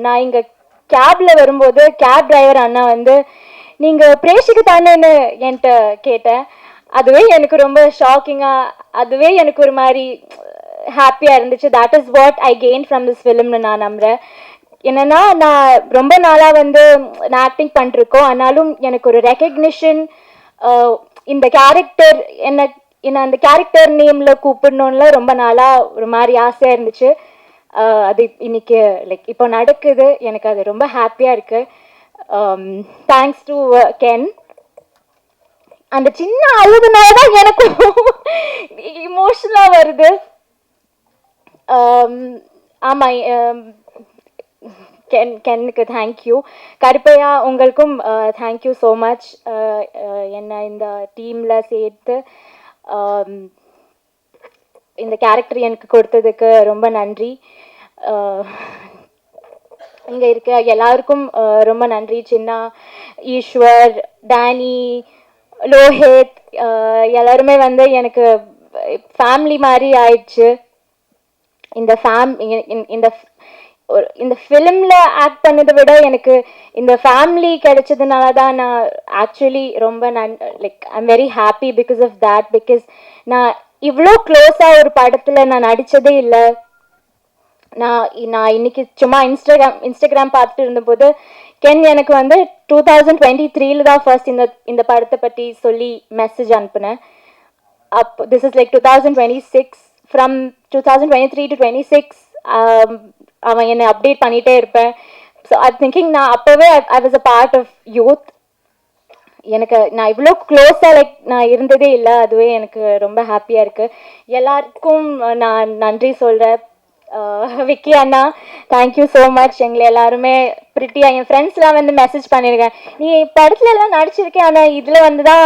நான் இங்கே கேபில் வரும்போது கேப் டிரைவர் அண்ணா வந்து நீங்கள் பிரேஷுக்கு தானேன்னு என்கிட்ட கேட்டேன். அதுவே எனக்கு ரொம்ப ஷாக்கிங்காக, அதுவே எனக்கு ஒரு மாதிரி ஹாப்பியாக இருந்துச்சு. That is what I gain from this ஃபிலிம்னு நான் நம்புகிறேன். என்னென்னா, நான் ரொம்ப நாளாக வந்து நான் ஆக்டிங் பண்ணிருக்கோம், ஆனாலும் எனக்கு ஒரு ரெக்கக்னிஷன், இந்த கேரக்டர் என்ன அந்த கேரக்டர் நேமில் கூப்பிடணும்ல ரொம்ப நாளாக ஒரு மாதிரி ஆசையாக இருந்துச்சு. அது இன்னைக்கு லைக் இப்போ நடக்குது. எனக்கு அது ரொம்ப ஹாப்பியாக இருக்குது. Thanks to Ken. அந்த சின்ன அழுதுனால தான் எனக்கு இமோஷனலாக வருது. ஆமாம், கென்னுக்கு தேங்க்யூ. கருப்பையா, உங்களுக்கும் தேங்க்யூ ஸோ மச். என்னை இந்த டீமில் சேர்த்து இந்த கேரக்டர் எனக்கு கொடுத்ததுக்கு ரொம்ப நன்றி. இங்கே இருக்க எல்லாருக்கும் ரொம்ப நன்றி. சின்னா, ஈஸ்வர், டேனி, லோஹித், எல்லாருமே வந்து எனக்கு ஃபேமிலி மாதிரி ஆயிடுச்சு. இந்த ஃபிலிமில் ஆக்ட் பண்ணதை விட எனக்கு இந்த ஃபேமிலி கிடைச்சதுனால தான் நான் ஆக்சுவலி ரொம்ப like I am very happy because of that. Because நான் இவ்வளோ க்ளோஸாக ஒரு படத்தில் நான் நடித்ததே இல்லை. நான் இன்னைக்கு சும்மா இன்ஸ்டாகிராம் பார்த்துட்டு இருந்தபோது கென் எனக்கு வந்து 2023 தான் ஃபர்ஸ்ட் இந்த படத்தை பற்றி சொல்லி மெசேஜ் அனுப்புனேன். This is like 2026. From 2023 to 26 அவன் என்னை அப்டேட் பண்ணிகிட்டே இருப்பேன். ஸோ ஐ திங்கிங் நான் அப்போவே I was a part of youth. நான் இவ்வளோ க்ளோஸாக லைக் நான் இருந்ததே இல்லை. அதுவே எனக்கு ரொம்ப ஹாப்பியாக இருக்குது. எல்லாருக்கும் நான் நன்றி சொல்கிறேன். விக்கி அண்ணா, தேங்க்யூ ஸோ மச். எங்களை எல்லாருமே பிரிட்டியாக என் ஃப்ரெண்ட்ஸ்லாம் வந்து மெசேஜ் பண்ணியிருக்கேன், நீ படத்துல எல்லாம் நடிச்சிருக்கேன், ஆனால் இதில் வந்து தான்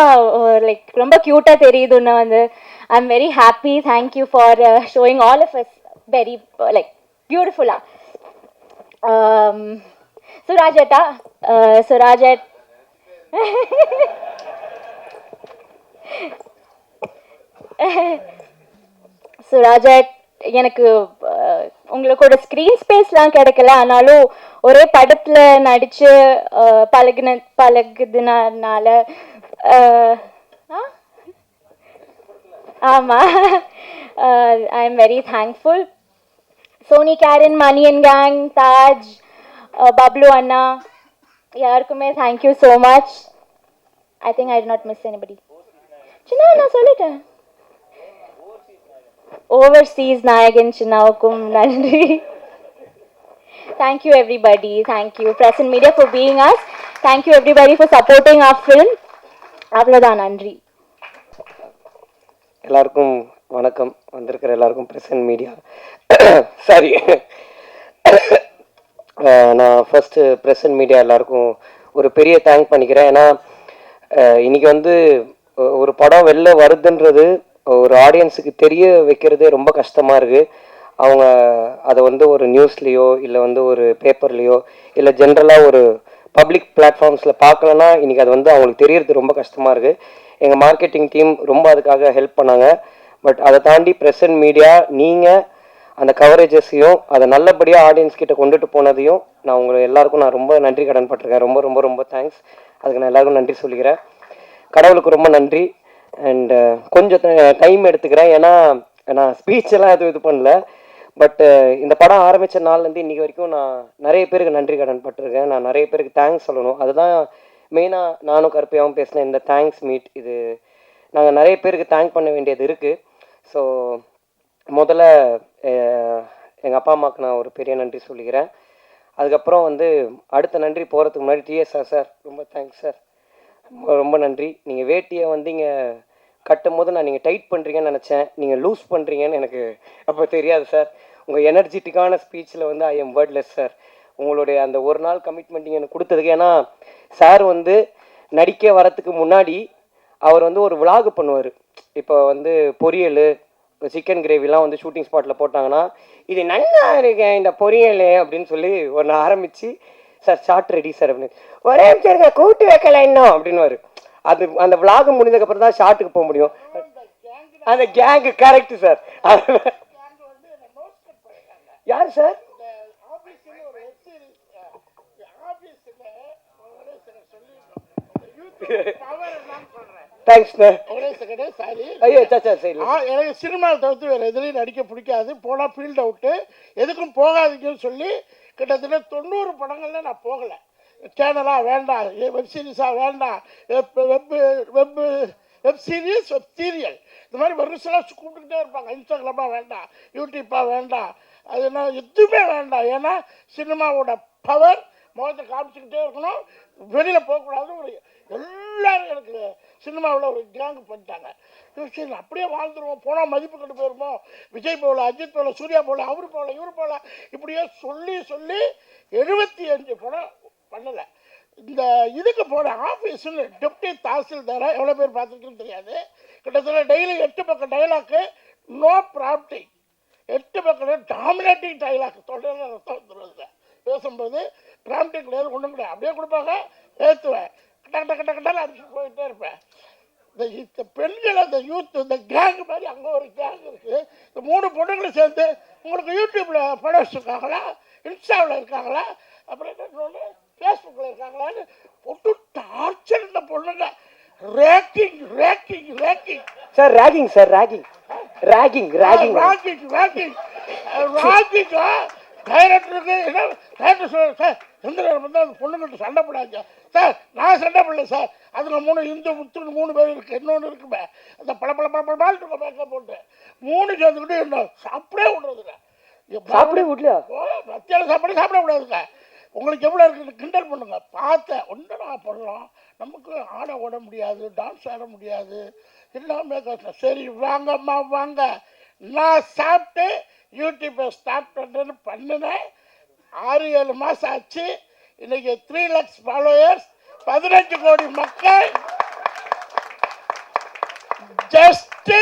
லைக் ரொம்ப க்யூட்டாக தெரியுது உன்னை வந்து I'm very happy. Thank you for showing all of us very like beautiful. Surajata, Surajat. சுராஜட் எனக்கு உங்களோட ஸ்க்ரீன் ஸ்பேஸ்லாம் கிடைக்கல, ஆனாலும் ஒரே படத்தில் நடித்து பழகுதுனால ஆமாம், I am very thankful. Sony, Karen, Mani and gang, Taj, Bablu அண்ணா, யாருக்குமே thank you so much. I think I did not miss anybody. சின்ன நான் சொல்லிட்டேன். ஓவர்சீஸ் நாயகன் சின்னாவுக்கும் நன்றி. Thank you everybody. Thank you Present Media for being us. Thank you everybody for supporting our film. அவ்வளோதான், நன்றி. எல்லாருக்கும் வணக்கம். வந்திருக்கிற எல்லாருக்கும் பிரசன்ட் மீடியா சாரி, நான் ஃபஸ்ட்டு பிரசன்ட் மீடியா எல்லாருக்கும் ஒரு பெரிய தேங்க் பண்ணிக்கிறேன். ஏன்னா இன்றைக்கி வந்து ஒரு படம் வெளில வருதுன்றது ஒரு ஆடியன்ஸுக்கு தெரிய வைக்கிறதே ரொம்ப கஷ்டமாக இருக்குது. அவங்க அதை வந்து ஒரு நியூஸ்லேயோ இல்லை வந்து ஒரு பேப்பர்லேயோ இல்லை ஜென்ரலாக ஒரு பப்ளிக் பிளாட்ஃபார்ம்ஸில் பார்க்கலன்னா இன்றைக்கி அது வந்து அவங்களுக்கு தெரியறது ரொம்ப கஷ்டமாக இருக்குது. எங்கள் மார்க்கெட்டிங் டீம் ரொம்ப அதுக்காக ஹெல்ப் பண்ணாங்க. பட் அதை தாண்டி பிரசன்ட் மீடியா நீங்கள் அந்த கவரேஜஸையும் அதை நல்லபடியாக ஆடியன்ஸ் கிட்ட கொண்டுட்டு போனதையும் நான் உங்களை எல்லாருக்கும் நான் ரொம்ப நன்றி கடன் பட்டிருக்கேன். ரொம்ப ரொம்ப ரொம்ப தேங்க்ஸ். அதுக்கு நான் எல்லாருக்கும் நன்றி சொல்லிக்கிறேன். கடவுளுக்கு ரொம்ப நன்றி. அண்ட் கொஞ்சம் டைம் எடுத்துக்கிறேன், ஏன்னா நான் ஸ்பீச் எல்லாம் எதுவும் இது பண்ணல. பட் இந்த படம் ஆரம்பித்த நாள்லேருந்து இன்றைக்கி வரைக்கும் நான் நிறைய பேருக்கு நன்றி கடன் பட்டிருக்கேன். நான் நிறைய பேருக்கு தேங்க்ஸ் சொல்லணும். அதுதான் மெயினாக நானும் கருப்பையாகவும் பேசினேன் இந்த தேங்க்ஸ் மீட். இது நாங்கள் நிறைய பேருக்கு தேங்க் பண்ண வேண்டியது இருக்குது. ஸோ முதல்ல எங்கள் அப்பா அம்மாவுக்கு நான் ஒரு பெரிய நன்றி சொல்லிக்கிறேன். அதுக்கப்புறம் வந்து அடுத்த நன்றி போகிறதுக்கு முன்னாடி டிஎஸ்ஆர் சார், ரொம்ப தேங்க்ஸ் சார், ரொம்ப நன்றி. நீங்கள் வேட்டியை வந்து இங்கே கட்டும் போது நான் நீங்கள் டைட் பண்ணுறீங்கன்னு நினச்சேன், நீங்கள் லூஸ் பண்ணுறீங்கன்னு எனக்கு அப்போ தெரியாது சார். உங்கள் எனர்ஜெட்டிக்கான ஸ்பீச்சில் வந்து ஐ எம் வேர்ட்லெஸ் சார். உங்களுடைய அந்த ஒரு நாள் கமிட்மெண்ட் எனக்கு கொடுத்ததுக்கு. ஏன்னா சார் வந்து நடிக்க வரத்துக்கு முன்னாடி அவர் வந்து ஒரு விலாக் பண்ணுவார். இப்போ வந்து பொரியல், சிக்கன் கிரேவிலாம் வந்து ஷூட்டிங் ஸ்பாட்டில் போட்டாங்கன்னா இது நல்லா இருக்கேன் இந்த பொரியல் அப்படின்னு சொல்லி ஒன்று ஆரம்பித்து, சார் ஷார்ட் ரெடி சார் அப்படின்னு, ஒரே சரிங்க கூட்டு வைக்கல இன்னும் அப்படின்னுவார். அது அந்த விலாக் முடிஞ்சதுக்கப்புறம் தான் ஷார்ட்டுக்கு போக முடியும். அந்த கேங்கு கரெக்டு சார். யார் சார்? எனக்கு சினிமாவை தவிர்த்து வேறு எதுலையும் நடிக்க பிடிக்காது. போனால் ஃபீல்ட் அவுட்டு, எதுக்கும் போகாதீங்கன்னு சொல்லி கிட்டத்தட்ட 90 படங்கள்ல நான் போகலை. சேனலாக வேண்டாம், வெப் சீரிஸாக வேண்டாம், வெப் சீரியஸ், வெப் சீரியல், இந்த மாதிரி வருஷம்லாம் கூப்பிட்டுக்கிட்டே இருப்பாங்க. இன்ஸ்டாகிராமாக வேண்டாம், யூடியூப்பாக வேண்டாம், அதுனா எதுவுமே வேண்டாம். ஏன்னா சினிமாவோட பவர் முகத்தை காமிச்சிக்கிட்டே இருக்கணும், வெளியில் போகக்கூடாது. ஒரு எல்லோரும் எனக்கு சினிமாவில் ஒரு கேங்கு பண்ணிட்டாங்க. சரி அப்படியே வாழ்ந்துருவோம், போனால் மதிப்பு கட்டு போயிருப்போம், விஜய் போகல, அஜித் போகல, சூர்யா போகல, அவர் போகல, இவர் போகல, இப்படியே சொல்லி சொல்லி 75 படம் பண்ணலை. இந்த இதுக்கு போன ஆஃபீஸில் டெப்டி தாசில்தாரை எவ்வளோ பேர் பார்த்துருக்குன்னு தெரியாது. கிட்டத்தட்ட டெய்லி 8 பக்கம் டைலாக்கு, நோ ப்ராப்டிங், 8 பக்கம் டாமினேட்டிங் டைலாக், தொடர்ந்து ரத்தம் வந்துடுவாங்க. பேசும்போது ப்ராம்டிங் கிடையாது, ஒன்றும் கிடையாது, அப்படியே கொடுப்பாங்க, ஏற்றுவேன், கட்ட கட்ட கட்டால் அடிச்சுட்டு போயிட்டே இருப்பேன். இந்த பெண்கள், அந்த யூத், இந்த கேங்கு மாதிரி அங்கே ஒரு கேங் இருக்குது. இந்த 3 பொண்ணுங்களும் சேர்ந்து உங்களுக்கு யூடியூப்பில் படம் வச்சுருக்காங்களா, இன்ஸ்டாவில் இருக்காங்களா, அப்புறம் என்ன ஃபேஸ்புக்கில் இருக்காங்களான்னு போட்டு டார்ச்சர். இந்த பொண்ணுங்க ragging ragging ragging sir, ragging sir, ragging ragging ragging ragging ragging ராக்கிங்கா டைரக்டருக்கு என்ன டைரக்டர் சொல்ல, சார் எந்த நேரம் வந்து அந்த பொண்ணுங்கள்ட்ட சண்டை போடாங்க சார். நான் சண்டை போடல சார், அதில் 3 இந்து முத்துன்னு 3 பேர் இருக்குது, இன்னொன்று இருக்குமே அந்த பழப்பால் இருக்கும் மேக்கப் போட்டு 3 சேர்ந்துக்கிட்டு என்ன சாப்பிடவே விடுறதுங்க. சாப்பிடவே விடலையா? மத்தியான சாப்பாடு சாப்பிட விடாதுங்க. உங்களுக்கு எவ்வளோ இருக்குது கிண்டல் பண்ணுங்க. பார்த்தேன் ஒன்று நான் பண்ணுறோம், நமக்கு ஆட ஓட முடியாது, டான்ஸ் ஆட முடியாது, எல்லாமே கஷ்டம். சரி வாங்கம்மா வாங்க, நான் சாப்பிட்டு யூடியூப்பை ஸ்டார்ட் பண்ணுறேன்னு பண்ணினேன். 6-7 மாதம் ஆச்சு. இன்றைக்கி 3 lakhs ஃபாலோயர்ஸ், 15 கோடி மக்கள். ஜஸ்ட்டு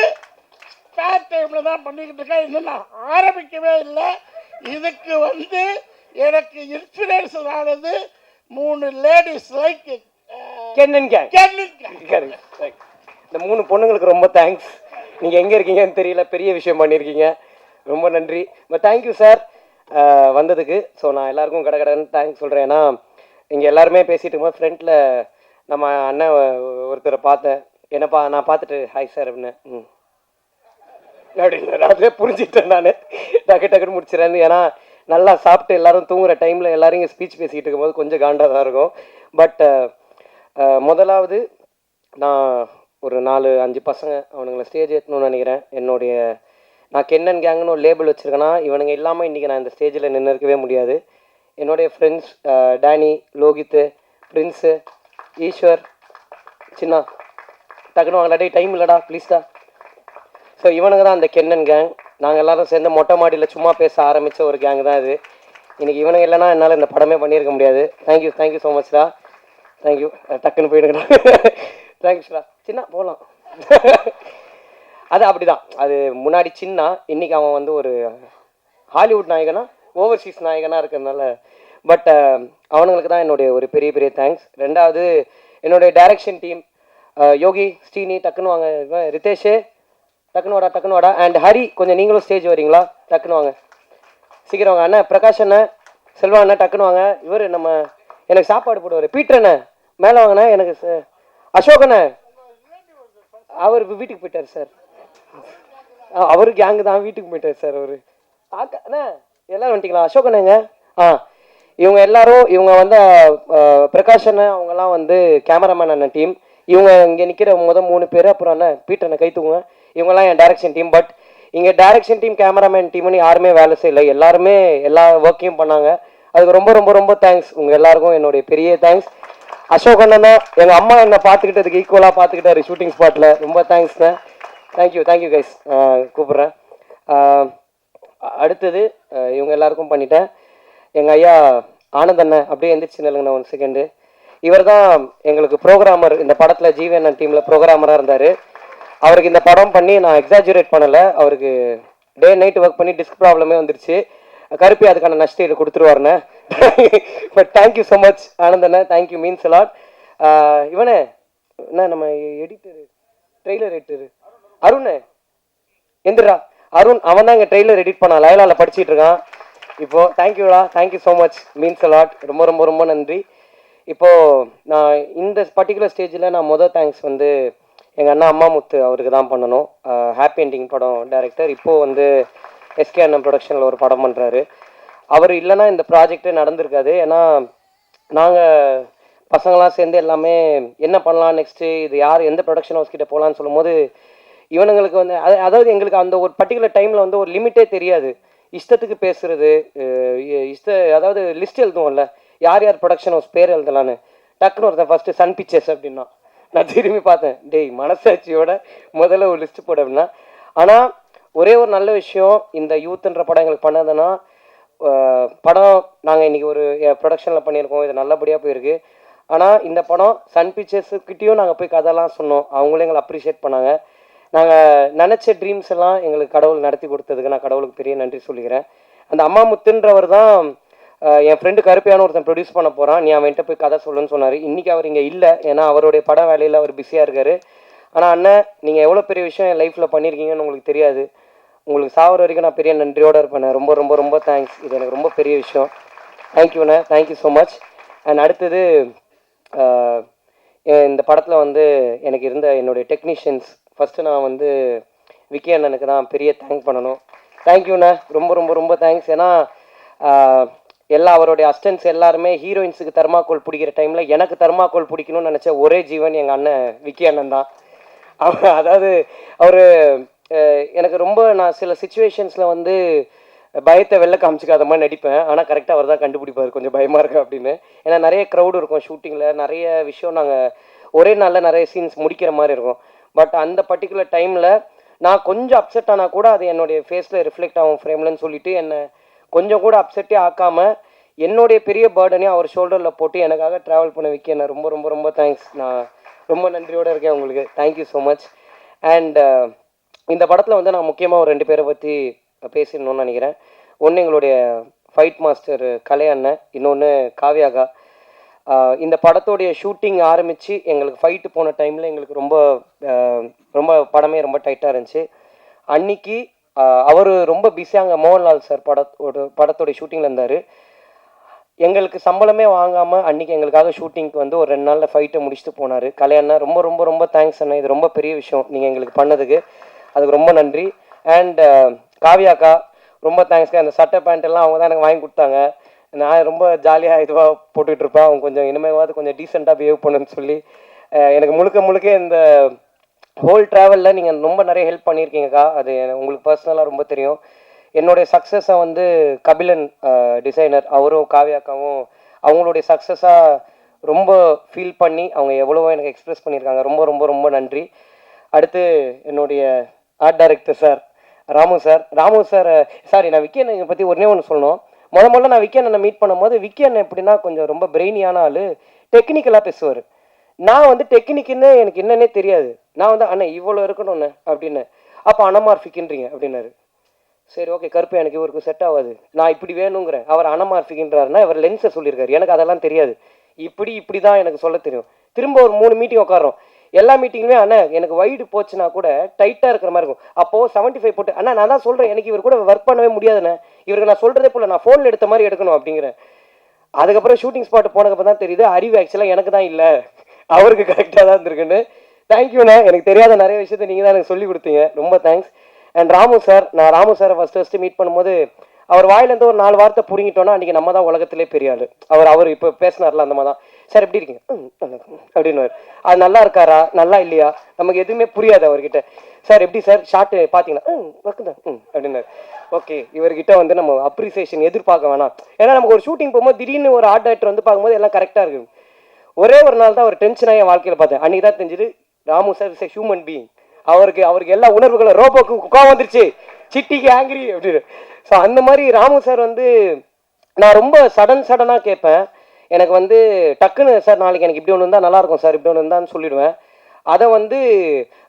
ஸ்பேர் டைமில் தான் பண்ணிக்கிட்டு இருக்கேன். இன்னும் நான் ஆரம்பிக்கவே இல்லை. இதுக்கு வந்து எனக்கு இன்ஸ்பிரேஷன் ஆனது 3 லேடிஸ் லைக் கென்னன் கேங். இந்த 3 பொண்ணுங்களுக்கு ரொம்ப தேங்க்ஸ். நீங்கள் எங்கே இருக்கீங்கன்னு தெரியல, பெரிய விஷயம் பண்ணியிருக்கீங்க, ரொம்ப நன்றி. தேங்க்யூ சார் வந்ததுக்கு. ஸோ நான் எல்லாருக்கும் கடன்னு தேங்க்ஸ் சொல்கிறேன். ஏன்னா இங்கே எல்லாருமே பேசிகிட்டு இருக்கும்போது ஃப்ரெண்டில் நம்ம அண்ணன் ஒருத்தரை பார்த்தேன். என்னப்பா நான் பார்த்துட்டு ஹாய் சார் அப்படின்னு அப்படின்னு அதிலே புரிஞ்சுக்கிட்டேன். நான் டக்குன்னு முடிச்சிடறேன்னு. ஏன்னா நல்லா சாப்பிட்டு எல்லோரும் தூங்குகிற டைமில் எல்லோரும் இங்கே ஸ்பீச் பேசிக்கிட்டு இருக்கும்போது கொஞ்சம் காண்டாக தான் இருக்கும். பட் முதலாவது நான் ஒரு 4-5 பசங்க அவனுங்களை ஸ்டேஜ் ஏற்றணும்னு நினைக்கிறேன். நான் கென்னன் கேங்குன்னு ஒரு லேபிள் வச்சுருக்கேன்னா இவனுங்க இல்லாமல் இன்றைக்கி நான் இந்த ஸ்டேஜில் நின்று இருக்கவே முடியாது. என்னுடைய ஃப்ரெண்ட்ஸ் டேனி, லோகித்து, பிரின்ஸு, ஈஸ்வர், சின்னா, டக்குன்னு வாங்கடா, டைம் இல்லைடா ப்ளீஸ்டா. ஸோ இவனுங்க தான் அந்த கென்னன் கேங். நாங்கள் எல்லோரும் சேர்ந்து மொட்டை மாடியில் சும்மா பேச ஆரம்பித்த ஒரு கேங் தான் இது. இன்றைக்கி இவனுங்க இல்லைன்னா என்னால் இந்த படமே பண்ணியிருக்க முடியாது. தேங்க்யூ ஸோ மச்டா. தேங்க்யூ. டக்குன்னு போயிடுங்கடா. தேங்க்ஸ்டா. சின்ன போகலாம். அது அப்படி தான். அது முன்னாடி சின்ன, இன்றைக்கி அவன் வந்து ஒரு ஹாலிவுட் நாயகனா ஓவர்சீஸ் நாயகனாக இருக்கிறதுனால. பட் அவனுங்களுக்கு தான் என்னுடைய ஒரு பெரிய தேங்க்ஸ். ரெண்டாவது என்னுடைய டைரக்ஷன் டீம், யோகி, ஸ்ரீனி, டக்குன்னு வாங்க, ரிதேஷ் டக்குன்னு வாடா, அண்ட் ஹரி கொஞ்சம் நீங்களும் ஸ்டேஜ் வரீங்களா, டக்குன்னு வாங்க, சீக்கிரம் வாங்க. அண்ணா பிரகாஷ் அண்ணன், செல்வா அண்ணன் டக்குன்னு வாங்க. இவர் நம்ம எனக்கு சாப்பாடு போடுவார், பீட்டர் அண்ணன் மேலே வாங்கண்ணே. எனக்கு அசோக் அண்ணன் அவர் வீட்டுக்கு போயிட்டார் சார். அவரு கேங்கு தான் வீட்டுக்கு போயிட்டார் சார். அவர் அண்ணா எல்லோரும் வந்துட்டிங்களா? அசோக் அண்ணங்க. இவங்க எல்லாரும், இவங்க வந்து பிரகாஷ் அண்ணன் அவங்கெல்லாம் வந்து கேமராமேன் அண்ணன் டீம். இவங்க இங்கே நிற்கிற 3 பேர். அப்புறம் அண்ணன் பீட்டர் அண்ணன் கைத்துவங்க. இவங்கெல்லாம் என் டைரக்ஷன் டீம். பட் இங்கே டைரக்ஷன் டீம், கேமராமேன் டீம்னு யாருமே வேலை செய்யலை. எல்லாருமே எல்லா ஒர்க்கையும் பண்ணாங்க. அதுக்கு ரொம்ப தேங்க்ஸ். உங்கள் எல்லாருக்கும் என்னுடைய பெரிய தேங்க்ஸ். அசோக் அண்ணன் தான் எங்கள் அம்மா என்னை பார்த்துக்கிட்டதுக்கு ஈக்குவலாக பார்த்துக்கிட்டாரு ஷூட்டிங் ஸ்பாட்டில். ரொம்ப தேங்க்ஸ்ண்ணே. Thank you guys. கூப்பிட்றேன். அடுத்தது இவங்க எல்லாருக்கும் பண்ணிட்டேன். எங்கள் ஐயா ஆனந்த் அண்ணன் அப்படியே எந்திரிச்சு நில்லுங்கண்ணா 1 செகண்டு. இவர் தான் எங்களுக்கு ப்ரோக்ராமர். இந்த படத்தில் ஜிவிஎன் டீமில் ப்ரோக்ராமராக இருந்தார். அவருக்கு இந்த படம் பண்ணி நான் எக்ஸாஜுரேட் பண்ணலை. அவருக்கு டே நைட் ஒர்க் பண்ணி டிஸ்க் ப்ராப்ளமே வந்துருச்சு. கருப்பி அதுக்கான நஷ்டம் கொடுத்துருவாருண்ணே. பட் தேங்க்யூ ஸோ மச் ஆனந்தண்ணே. Thank you, means lot. இவனே என்ன நம்ம எடிட்டரு, ட்ரெய்லர் எடிட்டரு அருண் எந்திரா. அருண் அவன் தான் இங்கே ட்ரெய்லர் எடிட் பண்ணான், லயலாவில் படிச்சுட்டு இருக்கான் இப்போது. தேங்க்யூடா, thank you so much, means lot. ரொம்ப நன்றி. இப்போது நான் இந்த பர்டிகுலர் ஸ்டேஜில் நான் தேங்க்ஸ் வந்து எங்கள் அண்ணா அம்மாமுத்து அவருக்கு தான் பண்ணணும். ஹாப்பி எண்டிங் படம் டைரக்டர். இப்போது வந்து எஸ்கே அண்ணன் ப்ரொடக்ஷனில் ஒரு படம் பண்ணுறாரு. அவர் இல்லைன்னா இந்த ப்ராஜெக்டே நடந்திருக்காது. ஏன்னா நாங்கள் பசங்களாம் சேர்ந்து எல்லாமே என்ன பண்ணலாம் நெக்ஸ்ட்டு, இது யார் எந்த ப்ரொடக்ஷன் ஹவுஸ் கிட்டே போகலான்னு சொல்லும்போது இவனுங்களுக்கு வந்து அதாவது எங்களுக்கு அந்த ஒரு பர்டிகுலர் டைமில் வந்து ஒரு லிமிட்டே தெரியாது. இஷ்டத்துக்கு பேசுகிறது, அதாவது லிஸ்ட் எழுதுவோம்ல, யார் ப்ரொடக்ஷன் ஹவுஸ் பேர் எழுதலான்னு. டக்குன்னு ஒருத்தன் ஃபஸ்ட்டு சன் பிக்சர்ஸ் அப்படின்னா நான் திரும்பி பார்த்தேன், டேய் மனசாட்சியோட முதல்ல ஒரு லிஸ்ட்டு போட அப்படின்னா. ஆனால் ஒரே ஒரு நல்ல விஷயம், இந்த யூத்துன்ற படம் எங்களுக்கு பண்ணதுன்னா, படம் நாங்கள் இன்றைக்கி ஒரு ப்ரொடக்ஷனில் பண்ணியிருக்கோம், இது நல்லபடியாக போயிருக்கு. ஆனால் இந்த படம் சன் பிக்சர்ஸுக்கிட்டேயும் நாங்கள் போய் கதைலாம் சொன்னோம், அவங்களும் எங்களை அப்ரிஷியேட் பண்ணாங்க. நாங்கள் நினச்ச ட்ரீம்ஸ் எல்லாம் எங்களுக்கு கடவுள் நடத்தி கொடுத்ததுக்கு நான் கடவுளுக்கு பெரிய நன்றி சொல்லிக்கிறேன். அந்த அம்மாமுத்துன்றவர் தான் என் ஃப்ரெண்டு கருப்பையான ஒருத்தன் ப்ரொடியூஸ் பண்ண போகிறான், நீ அவன்கிட்ட போய் கதை சொல்லுன்னு சொன்னார். இன்றைக்கி அவர் இங்கே இல்லை, ஏன்னா அவருடைய பட வேலையில் அவர் பிஸியாக இருக்கார். ஆனால் அண்ணன், நீங்கள் எவ்வளோ பெரிய விஷயம் என் லைஃப்பில் பண்ணியிருக்கீங்கன்னு உங்களுக்கு தெரியாது. உங்களுக்கு சாவர வரைக்கும் நான் பெரிய நன்றியோடு இருப்பேன். ரொம்ப தேங்க்ஸ். இது எனக்கு ரொம்ப பெரிய விஷயம். தேங்க்யூண்ணே, தேங்க்யூ ஸோ மச். அண்ட் அடுத்தது இந்த படத்தில் வந்து எனக்கு இருந்த என்னுடைய டெக்னீஷியன்ஸ், ஃபஸ்ட்டு நான் வந்து விக்கி அண்ணனுக்கு தான் பெரிய தேங்க் பண்ணணும். தேங்க்யூண்ணே, ரொம்ப தேங்க்ஸ். ஏன்னா எல்லா அவருடைய அசிஸ்டன்ட்ஸ் எல்லாருமே ஹீரோயின்ஸுக்கு தர்மாக்கோல் பிடிக்கிற டைமில் எனக்கு தர்மாக்கோல் பிடிக்கணும்னு நினச்ச ஒரே ஜீவன் எங்கள் அண்ணன் விக்கி அண்ணன் தான். அதாவது அவர் எனக்கு ரொம்ப, நான் சில சுச்சுவேஷன்ஸில் வந்து பயத்தை வெளில காமிச்சிக்காத மாதிரி நடிப்பேன். ஆனால் கரெக்டாக அவர் தான் கண்டுபிடிப்பார் கொஞ்சம் பயமாக இருக்கு அப்படின்னு. ஏன்னா நிறைய க்ரௌடு இருக்கும் ஷூட்டிங்கில், நிறைய விஷயம் நாங்கள் ஒரே நாளில் நிறைய சீன்ஸ் முடிக்கிற மாதிரி இருக்கும். பட் அந்த பர்டிகுலர் டைமில் நான் கொஞ்சம் அப்செட் ஆனால் கூட அது என்னுடைய ஃபேஸில் ரிஃப்ளெக்ட் ஆகும் ஃப்ரேம்லன்னு சொல்லிட்டு என்னை கொஞ்சம் கூட அப்செட்டே ஆக்காமல் என்னுடைய பெரிய பேர்டனையும் அவர் ஷோல்டரில் போட்டு எனக்காக ட்ராவல் பண்ண வைக்க என்ன ரொம்ப தேங்க்ஸ். நான் ரொம்ப நன்றியோடு இருக்கேன் உங்களுக்கு. Thank you so much. அண்ட் இந்த படத்தில் வந்து நான் முக்கியமாக ஒரு 2 பேரை பற்றி பேசிடணும்னு நினைக்கிறேன். ஒன்று எங்களுடைய ஃபைட் மாஸ்டர் கலை அண்ணன், இன்னொன்று காவ்யாகா. இந்த படத்தோடைய ஷூட்டிங் ஆரம்பித்து எங்களுக்கு ஃபைட்டு போன டைமில் எங்களுக்கு ரொம்ப ரொம்ப படமே ரொம்ப டைட்டாக இருந்துச்சு. அன்னைக்கு அவர் ரொம்ப பிஸியாக அங்கே மோகன்லால் சார் படத்தோடைய ஷூட்டிங்கில் இருந்தார். எங்களுக்கு சம்பளமே வாங்காமல் அன்றைக்கி எங்களுக்காக ஷூட்டிங்க்கு வந்து ஒரு 2 நாளில் ஃபைட்டை முடிச்சுட்டு போனார். கல்யாணம் ரொம்ப ரொம்ப ரொம்ப தேங்க்ஸ் அண்ணா, இது ரொம்ப பெரிய விஷயம் நீங்கள் எங்களுக்கு பண்ணதுக்கு, அதுக்கு ரொம்ப நன்றி. அண்ட் காவ்யாக்கா ரொம்ப தேங்க்ஸ்க்கா. அந்த சட்டை பேண்ட் எல்லாம் அவங்க தான் எனக்கு வாங்கி கொடுத்தாங்க. நான் ரொம்ப ஜாலியாக இதுவாக போட்டுக்கிட்டு இருப்பேன். அவங்க கொஞ்சம் இனிமேவாவது கொஞ்சம் டீசெண்டாக பிஹேவ் பண்ணுன்னு சொல்லி எனக்கு முழுக்க இந்த ஹோல் ட்ராவலில் நீங்கள் ரொம்ப நிறைய ஹெல்ப் பண்ணியிருக்கீங்கக்கா. அது உங்களுக்கு பர்சனலாக ரொம்ப தெரியும். என்னுடைய சக்ஸஸை வந்து கபிலன் டிசைனர் அவரும் காவ்யாக்காவும் அவங்களுடைய சக்ஸஸாக ரொம்ப ஃபீல் பண்ணி அவங்க எவ்வளவோ எனக்கு எக்ஸ்ப்ரெஸ் பண்ணியிருக்காங்க. ரொம்ப ரொம்ப ரொம்ப நன்றி. அடுத்து என்னுடைய art director sir Ramu sir sorry, நான் விக்கி அண்ணனை பற்றி ஒன்றே ஒன்று சொல்லணும். முதல்ல நான் விக்கி அண்ணனை மீட் பண்ணும்போது விக்கி அண்ணன் எப்படின்னா கொஞ்சம் ரொம்ப பிரெயினியான ஆள், டெக்னிக்கலாக பேசுவார். நான் வந்து டெக்னிக்குன்னு எனக்கு என்னன்னே தெரியாது. நான் வந்து அண்ணன் இவ்வளோ இருக்கணும்ண்ணே அப்படின்னு, அப்போ அனமார்ஃபிக்குன்றீங்க அப்படின்னாரு. சரி ஓகே, கருப்பு எனக்கு இவருக்கு செட் ஆகாது, நான் இப்படி வேணுங்கிறேன். அவர் அனமார்ஃபிக்ன்றாருன்னா அவர் லென்ஸை சொல்லியிருக்காரு, எனக்கு அதெல்லாம் தெரியாது. இப்படி தான் எனக்கு சொல்ல தெரியும். திரும்ப ஒரு 3 மீட்டிங் உட்காரோம். எல்லா மீட்டிங்குமே அண்ணா எனக்கு வைடு போச்சுன்னா கூட டைட்டாக இருக்கிற மாதிரி இருக்கும். அப்போது 75 போட்டு அண்ணா நான் தான் சொல்கிறேன், எனக்கு இவர் கூட ஒர்க் பண்ணவே முடியாதுண்ணே, இவருக்கு நான் சொல்கிறதே போல நான் ஃபோனில் எடுத்த மாதிரி எடுக்கணும் அப்படிங்கிறேன். அதுக்கப்புறம் ஷூட்டிங் ஸ்பாட் போனதுக்கு தான் தெரியுது அறிவு ஆக்சுவலாக எனக்கு தான் இல்லை, அவருக்கு கரெக்டாக தான் இருந்திருக்குன்னு. தேங்க்யூண்ணே, எனக்கு தெரியாத நிறைய விஷயத்தை நீங்கள் தான் எனக்கு சொல்லி கொடுத்தீங்க, ரொம்ப தேங்க்ஸ். அண்ட் ராமு சார், நான் ராமு சாரை ஃபஸ்ட்டு மீட் பண்ணும்போது அவர் வாயிலேருந்து ஒரு 4 வார்த்தை புரிங்கிட்டோன்னா அன்றைக்கி நம்ம தான் உலகத்திலே பெரிய ஆள். அவர் இப்போ பேசினார்ல அந்த மாதிரி தான். சார் எப்படி இருக்கீங்க அப்படின்னு, அது நல்லா இருக்காரா நல்லா இல்லையா நமக்கு எதுவுமே புரியாது அவர்கிட்ட. சார் எப்படி சார் ஷார்ட்டு பார்த்தீங்கன்னா ஒர்க்கு தான் அப்படின்னாரு. ஓகே, இவர்கிட்ட வந்து நம்ம அப்ரிசியேஷன் எதிர்பார்க்க வேணாம். ஏன்னா நமக்கு ஒரு ஷூட்டிங் போகும்போது திடீர்னு ஒரு ஆர்ட் டைரக்டர் வந்து பார்க்கும்போது எல்லாம் கரெக்டாக இருக்குது. ஒரே ஒரு நாள் தான் அவர் டென்ஷனாக என் வாழ்க்கையில் பார்த்தேன். அன்றைக்கி தான் தெரிஞ்சுது Ramu sir is a human being. அவருக்கு எல்லா உணர்வுகளும், ரோபோக்கு குக்கம் வந்துருச்சு, சிட்டிக்கு ஆங்கிரி அப்படின்னு. ஸோ அந்த மாதிரி ராமு சார் வந்து நான் ரொம்ப சடனாக கேட்பேன். எனக்கு வந்து டக்குன்னு சார் நாளைக்கு எனக்கு இப்படி ஒன்று இருந்தால் நல்லாயிருக்கும் சார், இப்படி ஒன்று இருந்தான்னு சொல்லிடுவேன். அதை வந்து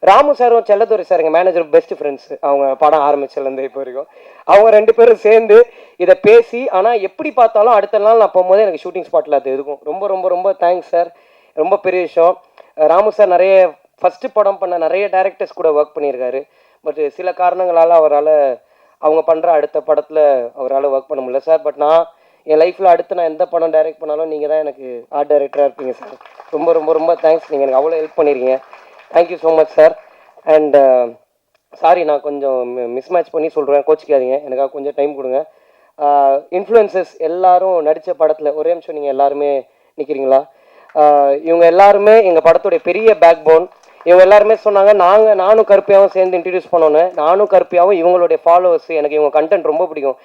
ராமு சாரும் செல்லதுரை சார் எங்கள் மேனேஜர் பெஸ்ட் ஃப்ரெண்ட்ஸ், அவங்க படம் ஆரம்பிச்சதுலேருந்து இப்போ வரைக்கும் அவங்க 2 பேரும் சேர்ந்து இதை பேசி, ஆனால் எப்படி பார்த்தாலும் அடுத்த நாள் நான் போகும்போது எனக்கு ஷூட்டிங் ஸ்பாட்டில் அது இருக்கும். ரொம்ப ரொம்ப ரொம்ப தேங்க்ஸ் சார், ரொம்ப பெரிய விஷயம். ராமு சார் நிறைய ஃபஸ்ட்டு படம் பண்ண நிறைய டைரக்டர்ஸ் கூட ஒர்க் பண்ணியிருக்காரு. பட் சில காரணங்களால் அவரால் அவங்க பண்ணுற அடுத்த படத்தில் அவரால் ஒர்க் பண்ண முடியல சார். பட் நான் என் லைஃப்பில் அடுத்து நான் எந்த படம் டைரக்ட் பண்ணாலும் நீங்கள் தான் எனக்கு ஆர்ட் டைரக்டராக இருப்பீங்க சார். ரொம்ப ரொம்ப ரொம்ப தேங்க்ஸ், நீங்கள் எனக்கு அவ்வளோ ஹெல்ப் பண்ணியிருக்கீங்க. Thank you so much sir. And sorry, நான் கொஞ்சம் மிஸ்மேட்ச் பண்ணி சொல்கிறேன், கோச்சிக்காதீங்க, எனக்காக கொஞ்சம் டைம் கொடுங்க. இன்ஃப்ளூயன்சஸ் எல்லாரும் நடித்த படத்தில் ஒரே நிமிஷம் நீங்கள் எல்லாருமே நிற்கிறீங்களா? இவங்க எல்லாருமே எங்கள் படத்துடைய பெரிய பேக் போன். இவங்க எல்லாருமே சொன்னாங்க நானும் கருப்பியாவும் சேர்ந்து இன்ட்ரடியூஸ் பண்ணோன்னு. நானும் கருப்பியாவும் இவங்களுடைய ஃபாலோவர்ஸ், எனக்கு இவங்க கண்டென்ட் ரொம்ப பிடிக்கும்.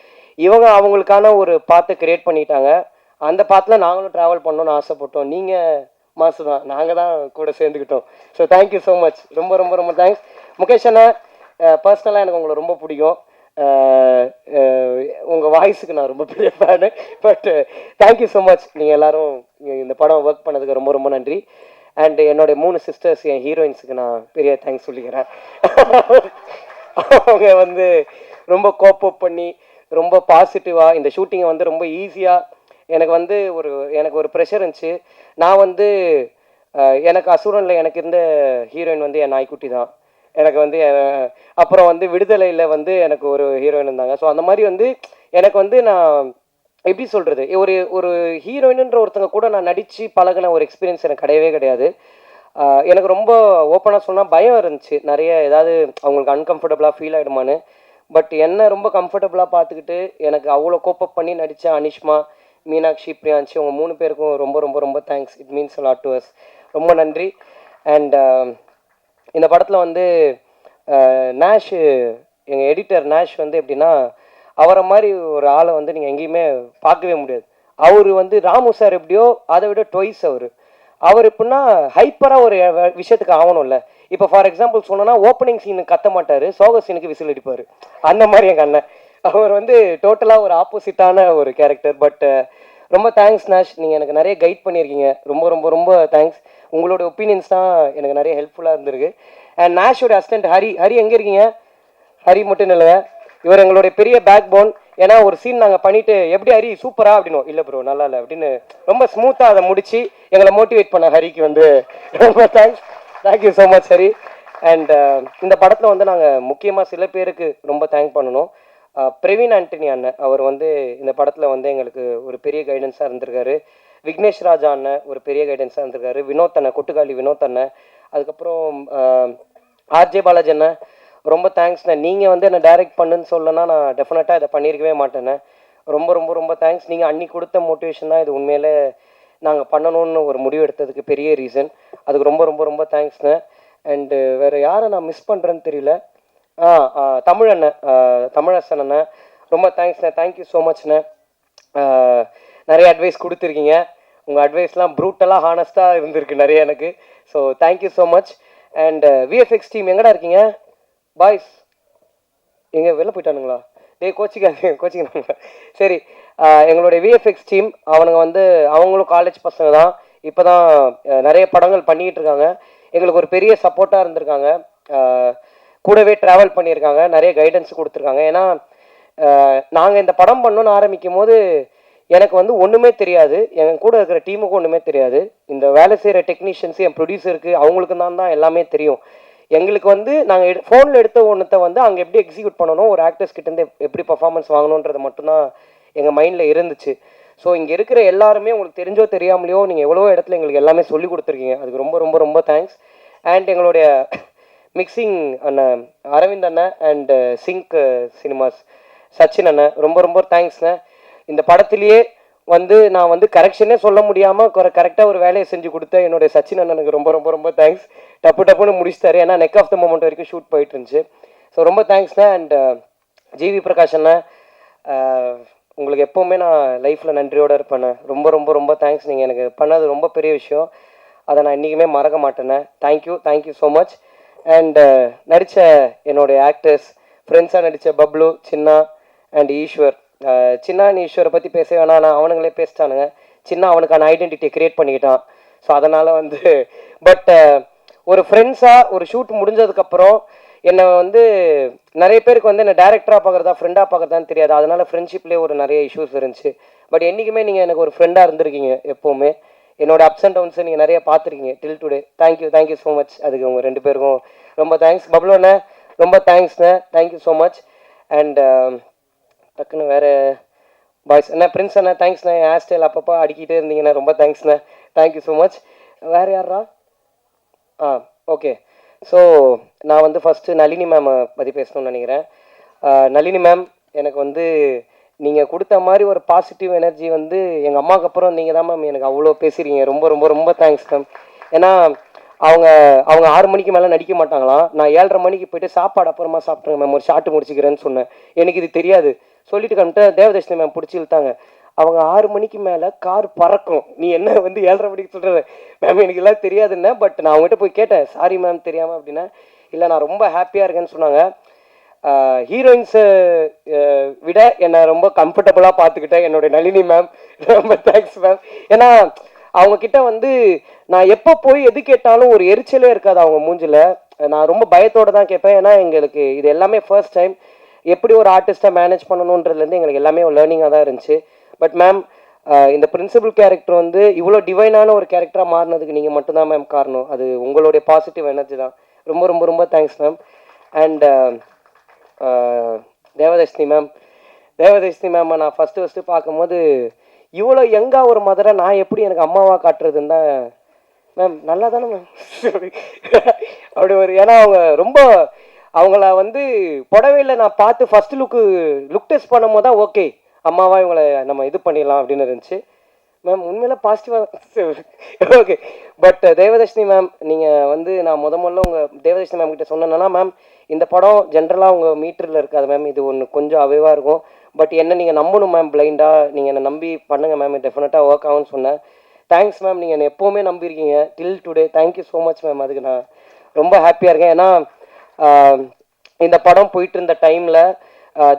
இவங்க அவங்களுக்கான ஒரு பாத்தை கிரியேட் பண்ணிட்டாங்க. அந்த பாத்தில் நாங்களும் ட்ராவல் பண்ணணும்னு ஆசைப்பட்டோம். நீங்கள் மாசு தான், நாங்கள் தான் கூட சேர்ந்துக்கிட்டோம். ஸோ தேங்க்யூ ஸோ மச், ரொம்ப ரொம்ப ரொம்ப தேங்க்ஸ். முகேஷ் அண்ணா, பர்சனலாக எனக்கு உங்களை ரொம்ப பிடிக்கும். உங்கள் வாய்ஸுக்கு நான் ரொம்ப பெரிய fan. But thank you so much, நீங்கள் எல்லோரும் இந்த படம் ஒர்க் பண்ணதுக்கு ரொம்ப ரொம்ப நன்றி. அண்ட் என்னுடைய 3 சிஸ்டர்ஸ், என் ஹீரோயின்ஸுக்கு நான் பெரிய தேங்க்ஸ் சொல்லிக்கிறேன். அவங்க வந்து ரொம்ப கோப்பப் பண்ணி ரொம்ப பாசிட்டிவாக இந்த ஷூட்டிங்கை வந்து ரொம்ப ஈஸியாக எனக்கு ஒரு ப்ரெஷர் இருந்துச்சு. நான் வந்து எனக்கு அசுரனில் எனக்கு இருந்த ஹீரோயின் வந்து என் நாய்க்குட்டி தான். எனக்கு வந்து அப்புறம் வந்து விடுதலையில் வந்து எனக்கு ஒரு ஹீரோயின் இருந்தாங்க. ஸோ அந்த மாதிரி வந்து எனக்கு வந்து நான் எப்படி சொல்கிறது, ஒரு ஹீரோயின்ன்ற ஒருத்தங்க கூட நான் நடித்து பழகின ஒரு எக்ஸ்பீரியன்ஸ் எனக்கு கிடையவே. எனக்கு ரொம்ப ஓப்பனாக சொன்னால் பயம் இருந்துச்சு, நிறைய ஏதாவது அவங்களுக்கு அன்கம்ஃபர்டபுளாக ஃபீல் ஆகிடுமான்னு. பட் என்ன ரொம்ப கம்ஃபர்டபுளாக பார்த்துக்கிட்டு எனக்கு அவ்வளோ கோப்பப் பண்ணி நடித்த அனிஷ்மா, மீனாட்சி, பிரியான்சி, அவங்க 3 பேருக்கும் ரொம்ப ரொம்ப ரொம்ப thanks. It means a lot to us. ரொம்ப நன்றி. அண்ட் இந்த படத்தில் வந்து நேஷ், எங்கள் எடிட்டர் நேஷ் வந்து எப்படின்னா, அவரை மாதிரி ஒரு ஆளை வந்து நீங்கள் எங்கேயுமே பார்க்கவே முடியாது. அவர் வந்து ராமு சார் எப்படியோ அதை விட ட்வைஸ் அவர் எப்படின்னா ஹைப்பராக ஒரு விஷயத்துக்கு ஆகணும்ல. இப்போ ஃபார் எக்ஸாம்பிள் சொன்னோன்னா ஓப்பனிங் சீனுக்கு கத்த மாட்டார், சோக சீனுக்கு விசில் அடிப்பார். அந்த மாதிரி எங்கள் அண்ணன் அவர் வந்து டோட்டலாக ஒரு ஆப்போசிட்டான ஒரு கேரக்டர். பட் ரொம்ப தேங்க்ஸ் நேஷ், நீங்கள் எனக்கு நிறைய கைட் பண்ணியிருக்கீங்க. ரொம்ப ரொம்ப ரொம்ப தேங்க்ஸ். உங்களோட ஒப்பீனியன்ஸ் தான் எனக்கு நிறைய ஹெல்ப்ஃபுல்லாக இருந்திருக்கு. அண்ட் நாஷோட அசிஸ்டன்ட் ஹரி எங்கே இருக்கீங்க? ஹரி மட்டும் இல்லைங்க, இவர் எங்களுடைய பெரிய பேக் போன். ஏன்னா ஒரு சீன் நாங்கள் பண்ணிட்டு எப்படி ஹரி சூப்பரா அப்படின்னோம், இல்லை ப்ரோ நல்லா இல்லை அப்படின்னு ரொம்ப ஸ்மூத்தாக அதை முடிச்சு எங்களை மோட்டிவேட் பண்ண ஹரிக்கு வந்து ரொம்ப thank you so much Hari. And இந்த படத்தில் வந்து நாங்கள் முக்கியமாக சில பேருக்கு ரொம்ப தேங்க் பண்ணணும். பிரவீன் ஆண்டனி அண்ணன், அவர் வந்து இந்த படத்தில் வந்து எங்களுக்கு ஒரு பெரிய கைடன்ஸாக இருந்திருக்காரு. விக்னேஷ் ராஜா அண்ணன் ஒரு பெரிய கைடன்ஸாக இருந்திருக்காரு. வினோத் அண்ணன், கொட்டுக்காளி வினோத் அண்ணன், அதுக்கப்புறம் ஆர்ஜே பாலாஜி அண்ணன், ரொம்ப தேங்க்ஸ்ண்ணே. நீங்கள் வந்து என்னை டைரக்ட் பண்ணுன்னு சொல்லனா நான் டெஃபினட்டாக இதை பண்ணியிருக்கவே மாட்டேண்ணே. ரொம்ப ரொம்ப ரொம்ப தேங்க்ஸ். நீங்கள் அன்னைக்கு கொடுத்த மோட்டிவேஷன் தான் இது உண்மையிலே நாங்கள் பண்ணணும்னு ஒரு முடிவு எடுத்ததுக்கு பெரிய ரீசன். அதுக்கு ரொம்ப ரொம்ப ரொம்ப தேங்க்ஸ்ண்ணே. அண்டு வேறு யாரை நான் மிஸ் பண்ணுறேன்னு தெரியல. தமிழண்ணன், தமிழரசன் அண்ணன், ரொம்ப தேங்க்ஸ்ண்ணே. Thank you so மச்ண்ணே. நிறைய அட்வைஸ் கொடுத்துருக்கீங்க. உங்கள் அட்வைஸ்லாம் ப்ரூட்டலாக ஹானஸ்ட்டாக இருந்திருக்கு நிறைய எனக்கு. So thank you so much. And VFX team எங்கடா இருக்கீங்க பாய்ஸ்? எங்கே வெளில போயிட்டானுங்களா? கோச்சிக்கிறாங்க. சரி, எங்களுடைய விஎஃப்எக்ஸ் டீம் அவனுங்க வந்து அவங்களும் காலேஜ் பசங்க தான். இப்போ தான் நிறைய படங்கள் பண்ணிக்கிட்டு இருக்காங்க. எங்களுக்கு ஒரு பெரிய சப்போர்ட்டாக இருந்திருக்காங்க. கூடவே ட்ராவல் பண்ணியிருக்காங்க, நிறைய கைடன்ஸ் கொடுத்துருக்காங்க. ஏன்னா நாங்கள் இந்த படம் பண்ணணும்னு ஆரம்பிக்கும் போது எனக்கு வந்து ஒன்றுமே தெரியாது, என் கூட இருக்கிற டீமுக்கு ஒன்றுமே தெரியாது. இந்த வேலை செய்கிற டெக்னீஷியன்ஸு, என் ப்ரொடியூசருக்கு, அவங்களுக்கு தான் எல்லாமே தெரியும். எங்களுக்கு வந்து நாங்கள் ஃபோனில் எடுத்த ஒன்றத்தை வந்து அங்கே எப்படி எக்ஸிக்யூட் பண்ணணும், ஒரு ஆக்டர்ஸ் கிட்டேருந்து எப்படி பர்ஃபார்மன்ஸ் வாங்கணுன்றது மட்டும்தான் எங்கள் மைண்டில் இருந்துச்சு. ஸோ இங்கே இருக்கிற எல்லாருமே உங்களுக்கு தெரிஞ்சோ தெரியாமலையோ நீங்கள் எவ்வளோ இடத்துல எங்களுக்கு எல்லாமே சொல்லி கொடுத்துருக்கீங்க. அதுக்கு ரொம்ப ரொம்ப ரொம்ப தேங்க்ஸ். அண்ட் எங்களுடைய மிக்சிங் அண்ணன் அரவிந்த் அண்ணன் அண்ட் சிங்க் சினிமாஸ் சச்சின் அண்ணன், ரொம்ப ரொம்ப தேங்க்ஸ்ண்ணே. இந்த படத்துலேயே வந்து நான் வந்து கரெக்ஷனே சொல்ல முடியாமல் கரெக்டாக ஒரு வேலையை செஞ்சு கொடுத்தேன் என்னுடைய சச்சின் அண்ணனுக்கு ரொம்ப ரொம்ப ரொம்ப தேங்க்ஸ். டப்புன்னு முடிச்சிட்டாரு, ஏன்னா நெக் ஆஃப் த மொமெண்ட் வரைக்கும் ஷூட் போயிட்டு இருந்துச்சு. ஸோ ரொம்ப தேங்க்ஸ்ண்ணே. அண்ட் ஜிவி பிரகாஷ் அண்ணன், உங்களுக்கு எப்போவுமே நான் லைஃப்பில் நன்றியோடு இருப்பேண்ணே. ரொம்ப ரொம்ப ரொம்ப தேங்க்ஸ். நீங்கள் எனக்கு பண்ணது ரொம்ப பெரிய விஷயம், அதை நான் இன்றைக்குமே மறக்க மாட்டேண்ணே. Thank you so much. அண்ட் நடித்த என்னுடைய ஆக்டர்ஸ், ஃப்ரெண்ட்ஸாக நடித்த பப்ளு, சின்னா அண்ட் ஈஸ்வர். சின்னா ஈஸ்வரை பற்றி பேச வேணாம், நான் அவனுங்களே பேசிட்டானுங்க. சின்ன அவனுக்கான ஐடென்டிட்டியை க்ரியேட் பண்ணிக்கிட்டான். ஸோ அதனால் வந்து பட் ஒரு ஃப்ரெண்ட்ஸாக ஒரு ஷூட் முடிஞ்சதுக்கப்புறம் என்னை வந்து நிறைய பேருக்கு வந்து என்னை டேரக்டராக பார்க்குறதா ஃப்ரெண்டாக பார்க்குறதான்னு தெரியாது. அதனால் ஃப்ரெண்ட்ஷிப்லேயே ஒரு நிறைய இஷ்யூஸ் இருந்துச்சு. பட் என்றைக்குமே நீங்கள் எனக்கு ஒரு ஃப்ரெண்டாக இருந்திருக்கீங்க எப்போவுமே. என்னோட அப்ஸ் அண்ட் டவுன்ஸை நீங்கள் நிறைய பார்த்துருக்கீங்க till today. Thank you so much. அதுக்கு உங்கள் ரெண்டு பேருக்கும் ரொம்ப தேங்க்ஸ். பப்ளுண்ணே ரொம்ப தேங்க்ஸ்ண்ணே. Thank you so much. அண்ட் டக்குன்னு வேறு பாய்ஸ் அண்ணா, பிரின்ஸ் அண்ணா தேங்க்ஸ்ண்ணே. ஹேர் ஸ்டைல் அப்பப்போ அடிக்கிட்டே இருந்தீங்கண்ணே, ரொம்ப தேங்க்ஸ்ண்ணே. Thank you so much. வேறு யாரா? ஓகே. ஸோ நான் வந்து ஃபஸ்ட்டு நளினி மேமை பற்றி பேசணும்னு நினைக்கிறேன். நளினி மேம், எனக்கு வந்து நீங்கள் கொடுத்த மாதிரி ஒரு பாசிட்டிவ் எனர்ஜி வந்து எங்கள் அம்மாவுக்கு அப்புறம் நீங்கள் தான் மேம் எனக்கு அவ்வளோ பேசுகிறீங்க. ரொம்ப ரொம்ப ரொம்ப தேங்க்ஸ் மேம். ஏன்னா அவங்க 6 மணிக்கு மேலே நடிக்க மாட்டாங்களாம். நான் 7:30 மணிக்கு போய்ட்டு சாப்பாடு அப்புறமா சாப்பிட்றேன் மேம், ஒரு ஷார்ட்டு முடிச்சுக்கிறேன்னு சொன்னேன். எனக்கு இது தெரியாது. சொல்லிட்டு கண்டுட்டு தேவதர்ஷினி மேம் பிடிச்சி இழுத்தாங்க. அவங்க 6 மணிக்கு மேலே கார் பறக்கும், நீ என்ன வந்து 7:30 மணிக்கு சொல்கிற மேம், எனக்கு எல்லாம் தெரியாதுன்னே. பட் நான் அவங்ககிட்ட போய் கேட்டேன், சாரி மேம் தெரியாமல் அப்படின்னா. இல்லை, நான் ரொம்ப ஹாப்பியாக இருக்கேன்னு சொன்னாங்க. ஹீரோயின்ஸை விட என்னை ரொம்ப கம்ஃபர்டபுளாக பார்த்துக்கிட்டேன் என்னுடைய நளினி மேம். ரொம்ப தேங்க்ஸ் மேம். ஏன்னா அவங்கக்கிட்ட வந்து நான் எப்போ போய் எது கேட்டாலும் ஒரு எரிச்சலே இருக்காது அவங்க மூஞ்சில். நான் ரொம்ப பயத்தோடு தான் கேட்பேன். ஏன்னா எங்களுக்கு இது எல்லாமே ஃபர்ஸ்ட் டைம். எப்படி ஒரு ஆர்டிஸ்ட்டாக மேனேஜ் பண்ணணுன்றதுலேருந்து எங்களுக்கு எல்லாமே ஒரு லேர்னிங்காக தான் இருந்துச்சு. பட் மேம், இந்த பிரின்சிபல் கேரக்டர் வந்து இவ்வளோ டிவைனான ஒரு கேரக்டராக மாறினதுக்கு நீங்கள் மட்டும்தான் மேம் காரணம். அது உங்களுடைய பாசிட்டிவ் எனர்ஜி தான். ரொம்ப ரொம்ப ரொம்ப thanks ma'am. And Devadarshini ma'am நான் ஃபஸ்ட்டு பார்க்கும்போது இவ்வளோ யங்காக ஒரு மதரை நான் எப்படி எனக்கு அம்மாவாக காட்டுறதுன்னு தான் மேம். நல்லா தானே மேம் அப்படி ஒரு, ஏன்னா அவங்க ரொம்ப அவங்கள வந்து புடவையில் நான் பார்த்து ஃபஸ்ட்டு லுக் டெஸ்ட் பண்ணும் போது தான் ஓகே அம்மாவா இவங்களை நம்ம இது பண்ணிடலாம் அப்படின்னு இருந்துச்சு மேம். உண்மையில பாசிட்டிவாக ஓகே. பட் தேவதர்ஷினி மேம், நீங்கள் வந்து நான் முதல்ல உங்கள் தேவதர்ஷினி மேம் கிட்ட சொன்னேன்னா, மேம் இந்த படம் ஜென்ரலாக உங்கள் மீட்டரில் இருக்காது மேம், இது ஒன்று கொஞ்சம் அவைவாக இருக்கும். பட் என்ன நீங்கள் நம்பணும் மேம், பிளைண்டாக நீங்கள் என்னை நம்பி பண்ணுங்கள் மேம், டெஃபினட்டாக ஒர்க் ஆகும்னு சொன்னேன். தேங்க்ஸ் மேம், நீங்கள் என்னை எப்போவுமே நம்பியிருக்கீங்க till today. Thank you so much ma'am. அதுக்கு நான் ரொம்ப ஹாப்பியாக இருக்கேன். ஏன்னா இந்த படம் போயிட்டு இருந்த டைமில்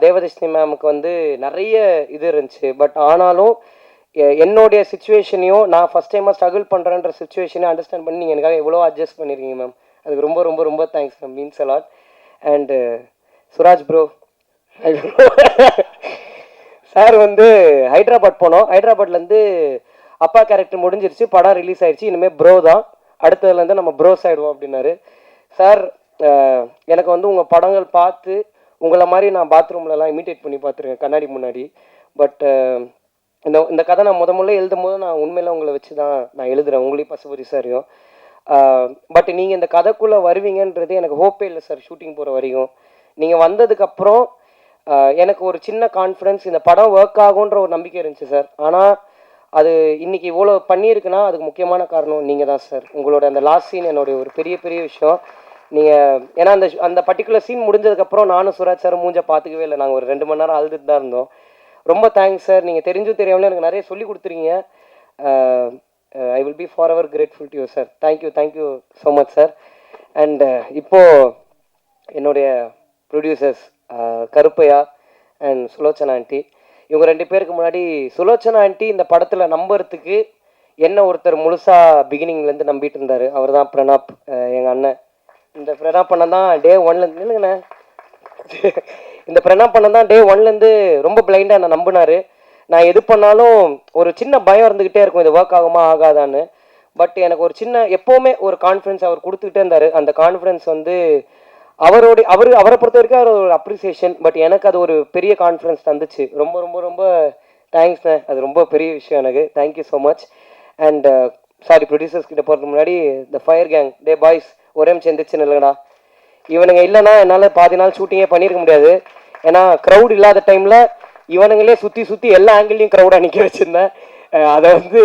தேவதர்ஷினி மேமுக்கு வந்து நிறைய இது இருந்துச்சு. பட் ஆனாலும் என்னுடைய சுச்சுவேஷனையும் நான் ஃபஸ்ட் டைமாக ஸ்ட்ரகிள் பண்ணுறேன்ற சுச்சுவேஷனையும் அண்டர்ஸ்டாண்ட் பண்ணி நீங்கள் எனக்காக எவ்வளோ அட்ஜஸ்ட் பண்ணியிருக்கீங்க மேம். அதுக்கு ரொம்ப ரொம்ப ரொம்ப thanks, means allot. And Suraj bro, sir வந்து ஹைதராபாத் போனோம். ஹைதராபாத்லேருந்து அப்பா கேரக்டர் முடிஞ்சிருச்சு, படம் ரிலீஸ் ஆயிடுச்சு, இனிமேல் ப்ரோ தான், அடுத்ததுலேருந்து நம்ம ப்ரோஸ் ஆகிடுவோம் அப்படின்னாரு. சார் எனக்கு வந்து உங்கள் படங்கள் பார்த்து உங்களை மாதிரி நான் பாத்ரூம்லலாம் இமிட்டேட் பண்ணி பார்த்துருக்கேன் கண்ணாடி முன்னாடி. பட் இந்த கதை நான் முதல்ல எழுதும் போது நான் உண்மையில உங்களை வச்சு தான் நான் எழுதுகிறேன், உங்களையும் பசுபதி சாரையும். பட் நீங்கள் இந்த கதைக்குள்ளே வருவீங்கன்றது எனக்கு ஹோப்பே இல்லை சார். ஷூட்டிங் போகிற வரைக்கும் நீங்கள் வந்ததுக்கப்புறம் எனக்கு ஒரு சின்ன கான்ஃபிடென்ஸ், இந்த படம் ஒர்க் ஆகுன்ற ஒரு நம்பிக்கை இருந்துச்சு சார். ஆனால் அது இன்னைக்கு இவ்வளோ பண்ணியிருக்குன்னா அதுக்கு முக்கியமான காரணம் நீங்கள் தான் சார். உங்களோட அந்த லாஸ்ட் சீன் என்னுடைய ஒரு பெரிய பெரிய விஷயம். நீங்கள் ஏன்னா அந்த பர்டிகுலர் சீன் முடிஞ்சதுக்கப்புறம் நானும் சுராஜ் சார் மூஞ்ச பார்த்துக்கவே இல்லை. நாங்கள் ஒரு 2 மணி நேரம் அழுதுட்டு தான் இருந்தோம். ரொம்ப தேங்க்ஸ் சார். நீங்கள் தெரிஞ்சும் தெரியாமலே எனக்கு நிறைய சொல்லி கொடுத்துருக்கீங்க. I will be forever grateful to you sir. Thank you so much sir. And இப்போது என்னுடைய producers Karuppaiya and Sulochana aunty, இவங்க 2 பேருக்கு முன்னாடி சுலோச்சனா ஆண்டி இந்த படத்தில் நம்புறதுக்கு என்ன ஒருத்தர் முழுசாக பிகினிங்லேருந்து நம்பிட்டு இருந்தார். அவர் தான் பிரணாப், எங்கள் அண்ணன். இந்த பிரணாப் அண்ணன் தான் டே 1லேருந்து இல்லைங்கண்ணே, இந்த பிரணாப் அண்ணன் தான் டே 1லேருந்து ரொம்ப பிளைண்டாக என்னை நம்பினார். நான் எது பண்ணாலும் ஒரு சின்ன பயம் இருந்துக்கிட்டே இருக்கும், இது ஒர்க் ஆகுமா ஆகாதான்னு. பட் எனக்கு ஒரு சின்ன எப்போவுமே ஒரு கான்ஃபிடன்ஸ் அவர் கொடுத்துக்கிட்டே இருந்தார். அந்த கான்ஃபிடன்ஸ் வந்து அவரை பொறுத்த வரைக்கும் அவர் ஒரு அப்ரிசியேஷன். பட் எனக்கு அது ஒரு பெரிய கான்ஃபிடன்ஸ் தந்துச்சு. ரொம்ப ரொம்ப ரொம்ப தேங்க்ஸ்ண்ணே, அது ரொம்ப பெரிய விஷயம் எனக்கு. Thank you so much. And sorry, producers கிட்ட போகிறதுக்கு முன்னாடி the fire gang, day boys ஒரே நிமிஷம் எந்திரிச்சுன்னு இல்லைங்கடா. இவனுங்க இல்லைன்னா என்னால் பாதி நாள் ஷூட்டிங்கே பண்ணியிருக்க முடியாது. ஏன்னா க்ரௌட் இல்லாத டைமில் இவனுங்களே சுற்றி எல்லா ஆங்கிள்லையும் க்ரௌடாக நிற்க வச்சுருந்தேன். அதை வந்து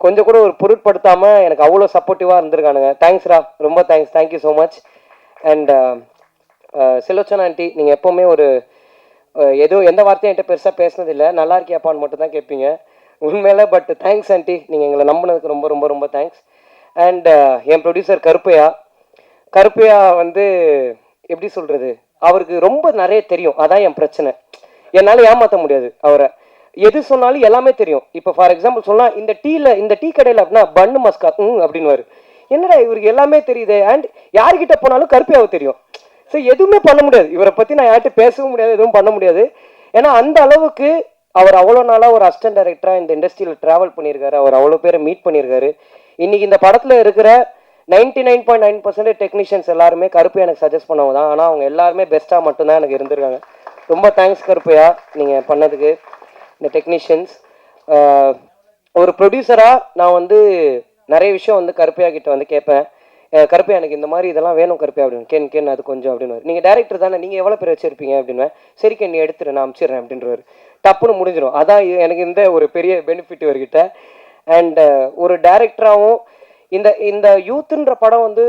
கொஞ்சம் கூட ஒரு பொருட்படுத்தாமல் எனக்கு அவ்வளோ சப்போர்ட்டிவாக இருந்திருக்கானுங்க. தேங்க்ஸ்ரா, ரொம்ப thanks. Thank you so much. And Sulochana aunty, நீங்கள் எப்போவுமே ஒரு எதுவும் எந்த வார்த்தையும் என்கிட்ட பெருசாக பேசினதில்லை, நல்லா இருக்கியாப்பான்னு மட்டும் தான் கேட்பீங்க உண்மையில. பட் தேங்க்ஸ் ஆண்டி, நீங்கள் எங்களை நம்பினதுக்கு ரொம்ப ரொம்ப ரொம்ப தேங்க்ஸ். அண்ட் என் ப்ரொடியூசர் கருப்பையா வந்து எப்படி சொல்கிறது, அவருக்கு ரொம்ப நிறைய தெரியும். அதான் என் பிரச்சனை. என்னால் ஏமாற்ற முடியாது அவரை. எது சொன்னாலும் எல்லாமே தெரியும். இப்போ ஃபார் எக்ஸாம்பிள் சொன்னால் இந்த டீ கடையில் அப்படின்னா பன்னு மஸ்கா அப்படின்னுவார். என்னடா இவருக்கு எல்லாமே தெரியுது. அண்ட் யார்கிட்ட போனாலும் கருப்பையாவுக்கு தெரியும். ஸோ எதுவுமே பண்ண முடியாது இவரை பற்றி. நான் யார்கிட்ட பேசவும் முடியாது, எதுவும் பண்ண முடியாது. ஏன்னா அந்த அளவுக்கு அவர் அவ்வளோ நாளாக ஒரு அசிஸ்டன்ட் டைரக்டராக இந்த இண்டஸ்ட்ரியில் ட்ராவல் பண்ணியிருக்காரு. அவர் அவ்வளோ பேரை மீட் பண்ணியிருக்காரு. இன்றைக்கி இந்த படத்தில் இருக்கிற 99.9% டெக்னீஷியன்ஸ் எல்லாருமே கருப்பையா எனக்கு சஜஸ்ட் பண்ணவங்க தான். ஆனால் அவங்க எல்லாருமே பெஸ்ட்டாக மட்டும்தான் எனக்கு இருந்திருக்காங்க. ரொம்ப தேங்க்ஸ் கருப்பையா, நீங்கள் பண்ணதுக்கு. இந்த டெக்னீஷியன்ஸ் ஒரு ப்ரொடியூசராக நான் வந்து நிறைய விஷயம் வந்து கருப்பையா கிட்ட வந்து கேட்பேன். கருப்பையா எனக்கு இந்த மாதிரி இதெல்லாம் வேணும் கருப்பையா அப்படின்னு. கேன் அது கொஞ்சம் அப்படின்னு. நீங்கள் டேரக்டர் தானே, நீங்கள் எவ்வளோ பேர் வச்சுருப்பீங்க அப்படின்னு. சரி கேன் நீ எடுத்துரு, நான் அனுப்பிச்சிடுறேன் அப்படின்றவர். டப்புன்னு முடிஞ்சிடும். அதான் எனக்கு இந்த ஒரு பெரிய பெனிஃபிட் இவர்கிட்ட. அண்ட் ஒரு டேரக்டராகவும் இந்த யூத்துன்ற படம் வந்து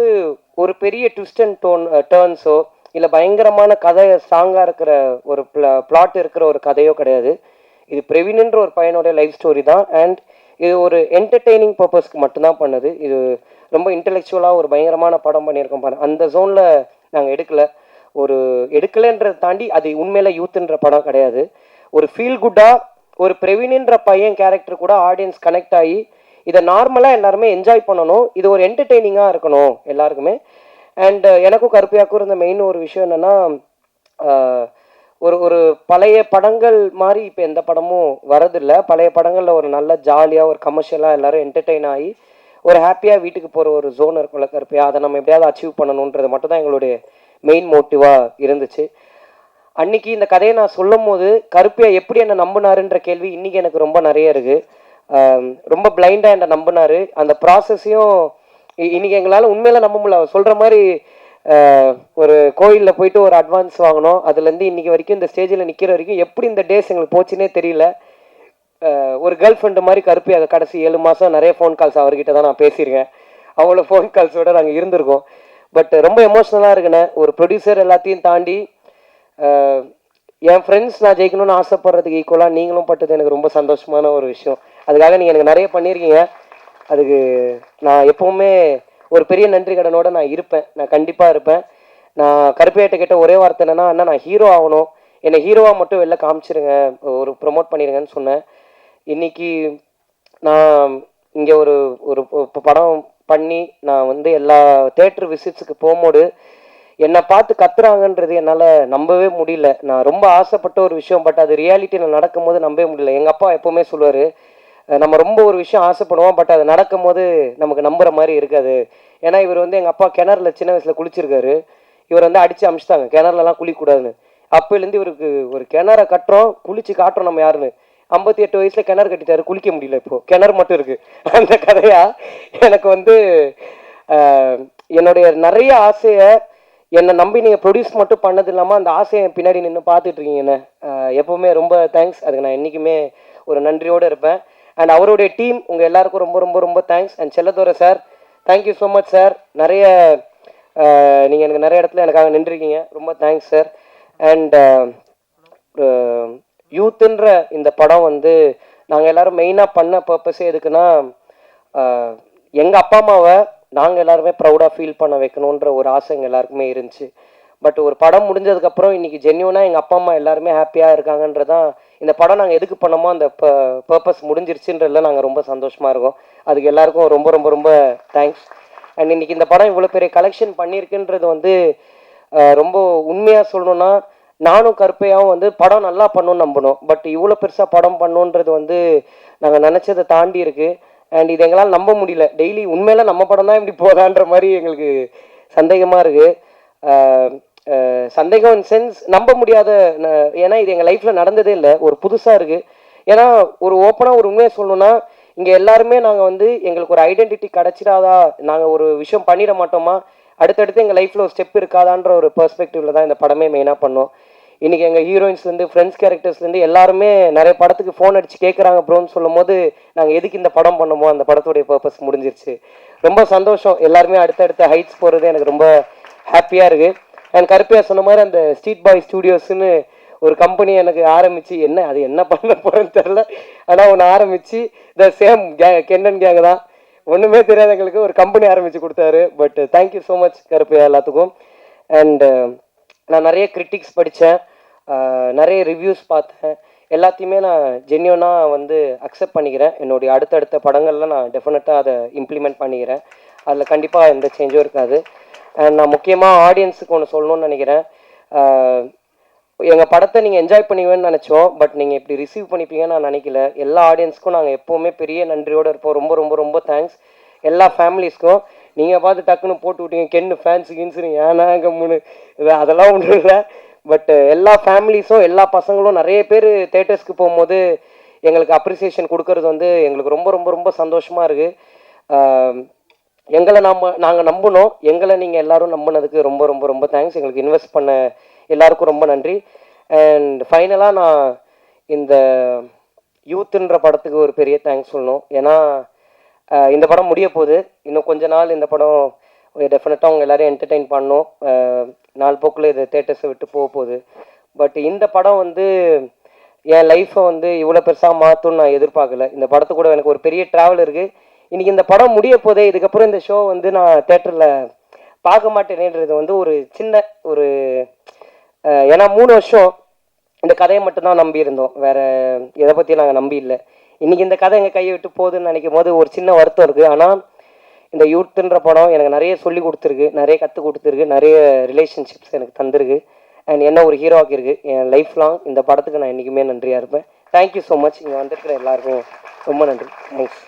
ஒரு பெரிய ட்விஸ்ட் அண்ட் டேர்ன்ஸோ இல்லை பயங்கரமான கதை ஸ்ட்ராங்காக இருக்கிற ஒரு பிளாட் இருக்கிற ஒரு கதையோ கிடையாது. இது பிரவீன்ன்ற ஒரு பையனோட லைஃப் ஸ்டோரி தான். அண்ட் இது ஒரு என்டர்டெய்னிங் பர்பஸ்க்கு மட்டும்தான் பண்ணுது. இது ரொம்ப இன்டெலெக்சுவலாக ஒரு பயங்கரமான படம் பண்ணியிருக்கோம் பாருங்க. அந்த ஜோனில் நாங்கள் எடுக்கலைன்றதை தாண்டி அது உண்மையில யூத்துன்ற படம் கிடையாது. ஒரு ஃபீல் குட்டாக ஒரு பிரவீன்ன்ற பையன் கேரக்டர் கூட ஆடியன்ஸ் கனெக்ட் ஆகி இதை நார்மலாக எல்லாருமே என்ஜாய் பண்ணணும். இது ஒரு என்டர்டெய்னிங்காக இருக்கணும் எல்லாருக்குமே. அண்ட் எனக்கும் கருப்பையாக்கும் இருந்த மெயின் ஒரு விஷயம் என்னென்னா, ஒரு பழைய படங்கள் மாதிரி இப்போ எந்த படமும் வரதில்லை. பழைய படங்களில் ஒரு நல்ல ஜாலியாக ஒரு கமர்ஷியலாக எல்லோரும் என்டர்டெயின் ஆகி ஒரு ஹாப்பியாக வீட்டுக்கு போகிற ஒரு ஜோன் இருக்கும்ல கருப்பையா, அதை நம்ம எப்படியாவது அச்சீவ் பண்ணணுன்றது மட்டும் தான் எங்களுடைய மெயின் மோட்டிவாக இருந்துச்சு. அன்றைக்கி இந்த கதையை நான் சொல்லும் போது கருப்பையா எப்படி என்னை நம்பினாருன்ற கேள்வி இன்றைக்கி எனக்கு ரொம்ப நிறைய இருக்குது. ரொம்ப பிளைண்டாக என்னை நம்பினார். அந்த ப்ராசஸையும் இன்றைக்கி எங்களால் உண்மையில நம்ப முடியல. அவர் சொல்கிற மாதிரி ஒரு கோயிலில் போயிட்டு ஒரு அட்வான்ஸ் வாங்கினோம். அதுலேருந்து இன்றைக்கி வரைக்கும் இந்த ஸ்டேஜில் நிற்கிற வரைக்கும் எப்படி இந்த டேஸ் எங்களுக்கு போச்சுன்னே தெரியல. ஒரு கேர்ள் ஃப்ரெண்டு மாதிரி கருப்பையா கடைசி 7 மாதம் நிறைய ஃபோன் கால்ஸ் அவர்கிட்ட தான் நான் பேசியிருக்கேன். அவ்வளோ ஃபோன் கால்ஸோட நாங்கள் இருந்திருக்கோம். பட் ரொம்ப எமோஷ்னலாக இருக்குண்ணே. ஒரு ப்ரொடியூசர் எல்லாத்தையும் தாண்டி என் ஃப்ரெண்ட்ஸ் நான் ஜெயிக்கணும்னு ஆசைப்படுறதுக்கு ஈக்குவலாக நீங்களும் பட்டது எனக்கு ரொம்ப சந்தோஷமான ஒரு விஷயம். அதுக்காக நீங்கள் எனக்கு நிறைய பண்ணியிருக்கீங்க. அதுக்கு நான் எப்போவுமே ஒரு பெரிய நன்றி கடனோடு நான் இருப்பேன். நான் கண்டிப்பாக இருப்பேன். நான் கருப்பையாட்ட கேட்ட ஒரே வார்த்தை என்னென்னா, அண்ணா நான் ஹீரோ ஆகணும், என்னை ஹீரோவாக மட்டும் வெளில காமிச்சிருங்க, ஒரு ப்ரொமோட் பண்ணிடுங்கன்னு சொன்னேன். இன்றைக்கி நான் இங்கே ஒரு படம் பண்ணி நான் வந்து எல்லா தேட்டர் விசிட்ஸுக்கு போகும்போது என்னை பார்த்து கத்துறாங்கன்றது என்னால் நம்பவே முடியல. நான் ரொம்ப ஆசைப்பட்ட ஒரு விஷயம், பட் அது ரியாலிட்டியில் நடக்கும்போது நம்பவே முடியல. எங்கள் அப்பா எப்போவுமே சொல்லுவார், நம்ம ரொம்ப ஒரு விஷயம் ஆசைப்படுவோம், பட் அது நடக்கும்போது நமக்கு நம்புற மாதிரி இருக்காது. ஏன்னா இவர் வந்து எங்கள் அப்பா கிணறுல சின்ன வயசில் குளிச்சிருக்காரு. இவர் வந்து அடித்து அமிச்சிட்டாங்க கிணறுலலாம் குளிக்கக்கூடாதுன்னு. அப்போலேருந்து இவருக்கு ஒரு கிணற கட்டுறோம், குளிச்சு காட்டுறோம் நம்ம யாருன்னு. 58 வயசில் கிணறு கட்டிட்டாரு, குளிக்க முடியல, இப்போது கிணறு மட்டும் இருக்குது. அந்த கதையாக எனக்கு வந்து என்னுடைய நிறைய ஆசையை என்னை நம்பி நீங்கள் ப்ரொடியூஸ் மட்டும் பண்ணது இல்லாமல் அந்த ஆசையை பின்னாடி நின்று பார்த்துட்டு இருக்கீங்கண்ணே. எப்போவுமே ரொம்ப தேங்க்ஸ். அதுக்கு நான் என்றைக்குமே ஒரு நன்றியோடு இருப்பேன். அண்ட் அவருடைய டீம் உங்கள் எல்லாருக்கும் ரொம்ப ரொம்ப ரொம்ப thanks. And Chelladurai sir, thank you so much sir. நிறைய நீங்கள் எனக்கு நிறைய இடத்துல எனக்காக நின்றுருக்கீங்க, ரொம்ப தேங்க்ஸ் சார். அண்ட் யூத்துன்ற இந்த படம் வந்து நாங்கள் எல்லோரும் மெயினாக பண்ண பர்பஸே எதுக்குன்னா, எங்கள் அப்பா அம்மாவை நாங்கள் எல்லாருமே ப்ரௌடாக ஃபீல் பண்ண வைக்கணுன்ற ஒரு ஆசை எங்கள் எல்லாருக்குமே இருந்துச்சு. பட் ஒரு படம் முடிஞ்சதுக்கப்புறம் இன்றைக்கி ஜென்யூனாக எங்கள் அப்பா அம்மா எல்லாருமே ஹாப்பியாக இருக்காங்கன்றதான் இந்த படம் நாங்கள் எதுக்கு பண்ணமோ அந்த பர்பஸ் முடிஞ்சிருச்சுன்றதுல நாங்கள் ரொம்ப சந்தோஷமாக இருக்கோம். அதுக்கு எல்லாருக்கும் ரொம்ப ரொம்ப ரொம்ப தேங்க்ஸ். அண்ட் இன்றைக்கி இந்த படம் இவ்வளோ பெரிய கலெக்ஷன் பண்ணியிருக்குன்றது வந்து ரொம்ப உண்மையாக சொல்லணுன்னா, நானும் கருப்பையாகவும் வந்து படம் நல்லா பண்ணணும்னு நம்பணும். பட் இவ்வளோ பெருசாக படம் பண்ணணுன்றது வந்து நாங்கள் நினச்சதை தாண்டி இருக்குது. அண்ட் இது எங்களால் நம்ப முடியல. டெய்லி உண்மையில நம்ம படம் தான் இப்படி போதான்ற மாதிரி எங்களுக்கு சந்தேகமாக இருக்குது. சந்தேகம் இன் சென்ஸ் நம்ப முடியாத, ஏன்னா இது எங்கள் லைஃப்பில் நடந்ததே இல்லை, ஒரு புதுசாக இருக்குது. ஏன்னா ஒரு ஓப்பனாக ஒரு உண்மையை சொல்லணுன்னா, இங்கே எல்லாருமே நாங்கள் வந்து எங்களுக்கு ஒரு ஐடென்டிட்டி கிடச்சிடாதா, நாங்கள் ஒரு விஷயம் பண்ணிட மாட்டோமா, அடுத்தடுத்து எங்கள் லைஃப்பில் ஒரு ஸ்டெப் இருக்காதான்ற ஒரு பெர்ஸ்பெக்டிவில் தான் இந்த படமே மெயினாக பண்ணோம். இன்றைக்கி எங்கள் ஹீரோயின்ஸ்லேருந்து ஃப்ரெண்ட்ஸ் கேரக்டர்ஸ்லேருந்து எல்லாருமே நிறைய படத்துக்கு ஃபோன் அடித்து கேட்குறாங்க ப்ரோன்னு சொல்லும் போது, நாங்கள் எதுக்கு இந்த படம் பண்ணமோ அந்த படத்துடைய பர்பஸ் முடிஞ்சிருச்சு. ரொம்ப சந்தோஷம். எல்லாருமே அடுத்தடுத்த ஹைட்ஸ் போகிறது எனக்கு ரொம்ப ஹாப்பியாக இருக்குது. அண்ட் கருப்பையா சொன்ன மாதிரி அந்த ஸ்ட்ரீட் பாய் ஸ்டூடியோஸ்ன்னு ஒரு கம்பெனி எனக்கு ஆரம்பித்து, அது என்ன பண்ண போகிறேன்னு தெரில, ஆனால் ஒன்று ஆரம்பித்து த சேம் கென்னன் கேங் தான், ஒன்றுமே தெரியாத எங்களுக்கு ஒரு கம்பெனி ஆரம்பித்து கொடுத்தாரு. But thank you so much Karuppaiya எல்லாத்துக்கும். அண்டு நான் நிறைய கிரிட்டிக்ஸ் படித்தேன், நிறைய ரிவ்யூஸ் பார்த்தேன். எல்லாத்தையுமே நான் ஜென்யூனாக வந்து அக்செப்ட் பண்ணிக்கிறேன். என்னுடைய அடுத்தடுத்த படங்களில் நான் டெஃபினட்டாக அதை இம்ப்ளிமெண்ட் பண்ணிக்கிறேன். அதில் கண்டிப்பாக எந்த சேஞ்சும் இருக்காது. அண்ட் நான் முக்கியமாக ஆடியன்ஸுக்கு ஒன்று சொல்லணும்னு நினைக்கிறேன். எங்கள் படத்தை நீங்கள் என்ஜாய் பண்ணுவீங்கன்னு நினச்சோம், பட் நீங்கள் இப்படி ரிசீவ் பண்ணிப்பீங்கன்னு நான் நினைக்கல. எல்லா ஆடியன்ஸுக்கும் நாங்கள் எப்போவுமே பெரிய நன்றியோடு இருப்போம். ரொம்ப ரொம்ப ரொம்ப தேங்க்ஸ். எல்லா ஃபேமிலிஸ்க்கும் நீங்கள் பார்த்து டக்குன்னு போட்டு விட்டீங்க கென்னு ஃபேன்ஸு கின்ஸுன்னு, ஏன்னா கம்முன்னு அதெல்லாம் ஒன்றும் இல்லை. பட் எல்லா ஃபேமிலிஸும் எல்லா பசங்களும் நிறைய பேர் தேட்டர்ஸ்க்கு போகும்போது எங்களுக்கு அப்ரிசியேஷன் கொடுக்கறது வந்து எங்களுக்கு ரொம்ப ரொம்ப ரொம்ப சந்தோஷமாக இருக்குது. எங்களை நாங்கள் நம்பினோம், எங்களை நீங்கள் எல்லோரும் நம்பினதுக்கு ரொம்ப ரொம்ப ரொம்ப தேங்க்ஸ். எங்களுக்கு இன்வெஸ்ட் பண்ண எல்லாருக்கும் ரொம்ப நன்றி. அண்ட் ஃபைனலாக நான் இந்த யூத்துன்ற படத்துக்கு ஒரு பெரிய தேங்க்ஸ் சொல்லணும். ஏன்னா இந்த படம் முடிய போகுது, இன்னும் கொஞ்ச நாள் இந்த படம் டெஃபினட்டாக அவங்க எல்லோரும் என்டர்டெயின் பண்ணணும். நாள் போக்கில் இது தேட்டர்ஸை விட்டு போக போகுது. பட் இந்த படம் வந்து என் லைஃப்பை வந்து இவ்வளோ பெருசாக மாற்றும்னு நான் எதிர்பார்க்கல. இந்த படத்து கூட எனக்கு ஒரு பெரிய ட்ராவல் இருக்குது. இன்றைக்கி இந்த படம் முடிய போதே, இதுக்கப்புறம் இந்த ஷோ வந்து நான் தேட்டரில் பார்க்க மாட்டேனேன்றது வந்து ஒரு சின்ன ஒரு ஏன்னா 3 வருஷம் இந்த கதையை மட்டும்தான் நம்பியிருந்தோம், வேறு எதை பற்றியும் நாங்கள் நம்பி இல்லை. இன்றைக்கி இந்த கதை எங்கள் கையை விட்டு போகுதுன்னு நினைக்கும் போது ஒரு சின்ன வருத்தம் இருக்குது. ஆனால் இந்த யூத்துன்ற படம் எனக்கு நிறைய சொல்லி கொடுத்துருக்கு, நிறைய கற்றுக் கொடுத்துருக்கு, நிறைய ரிலேஷன்ஷிப்ஸ் எனக்கு தந்திருக்கு. அண்ட் என்ன ஒரு ஹீரோ ஆக்கியிருக்கு. என் லைஃப் லாங் இந்த படத்துக்கு நான் என்றைக்குமே நன்றியாக இருப்பேன். Thank you so much. இங்கே வந்திருக்கிற எல்லாருக்கும் ரொம்ப நன்றி. தேங்க்ஸ்.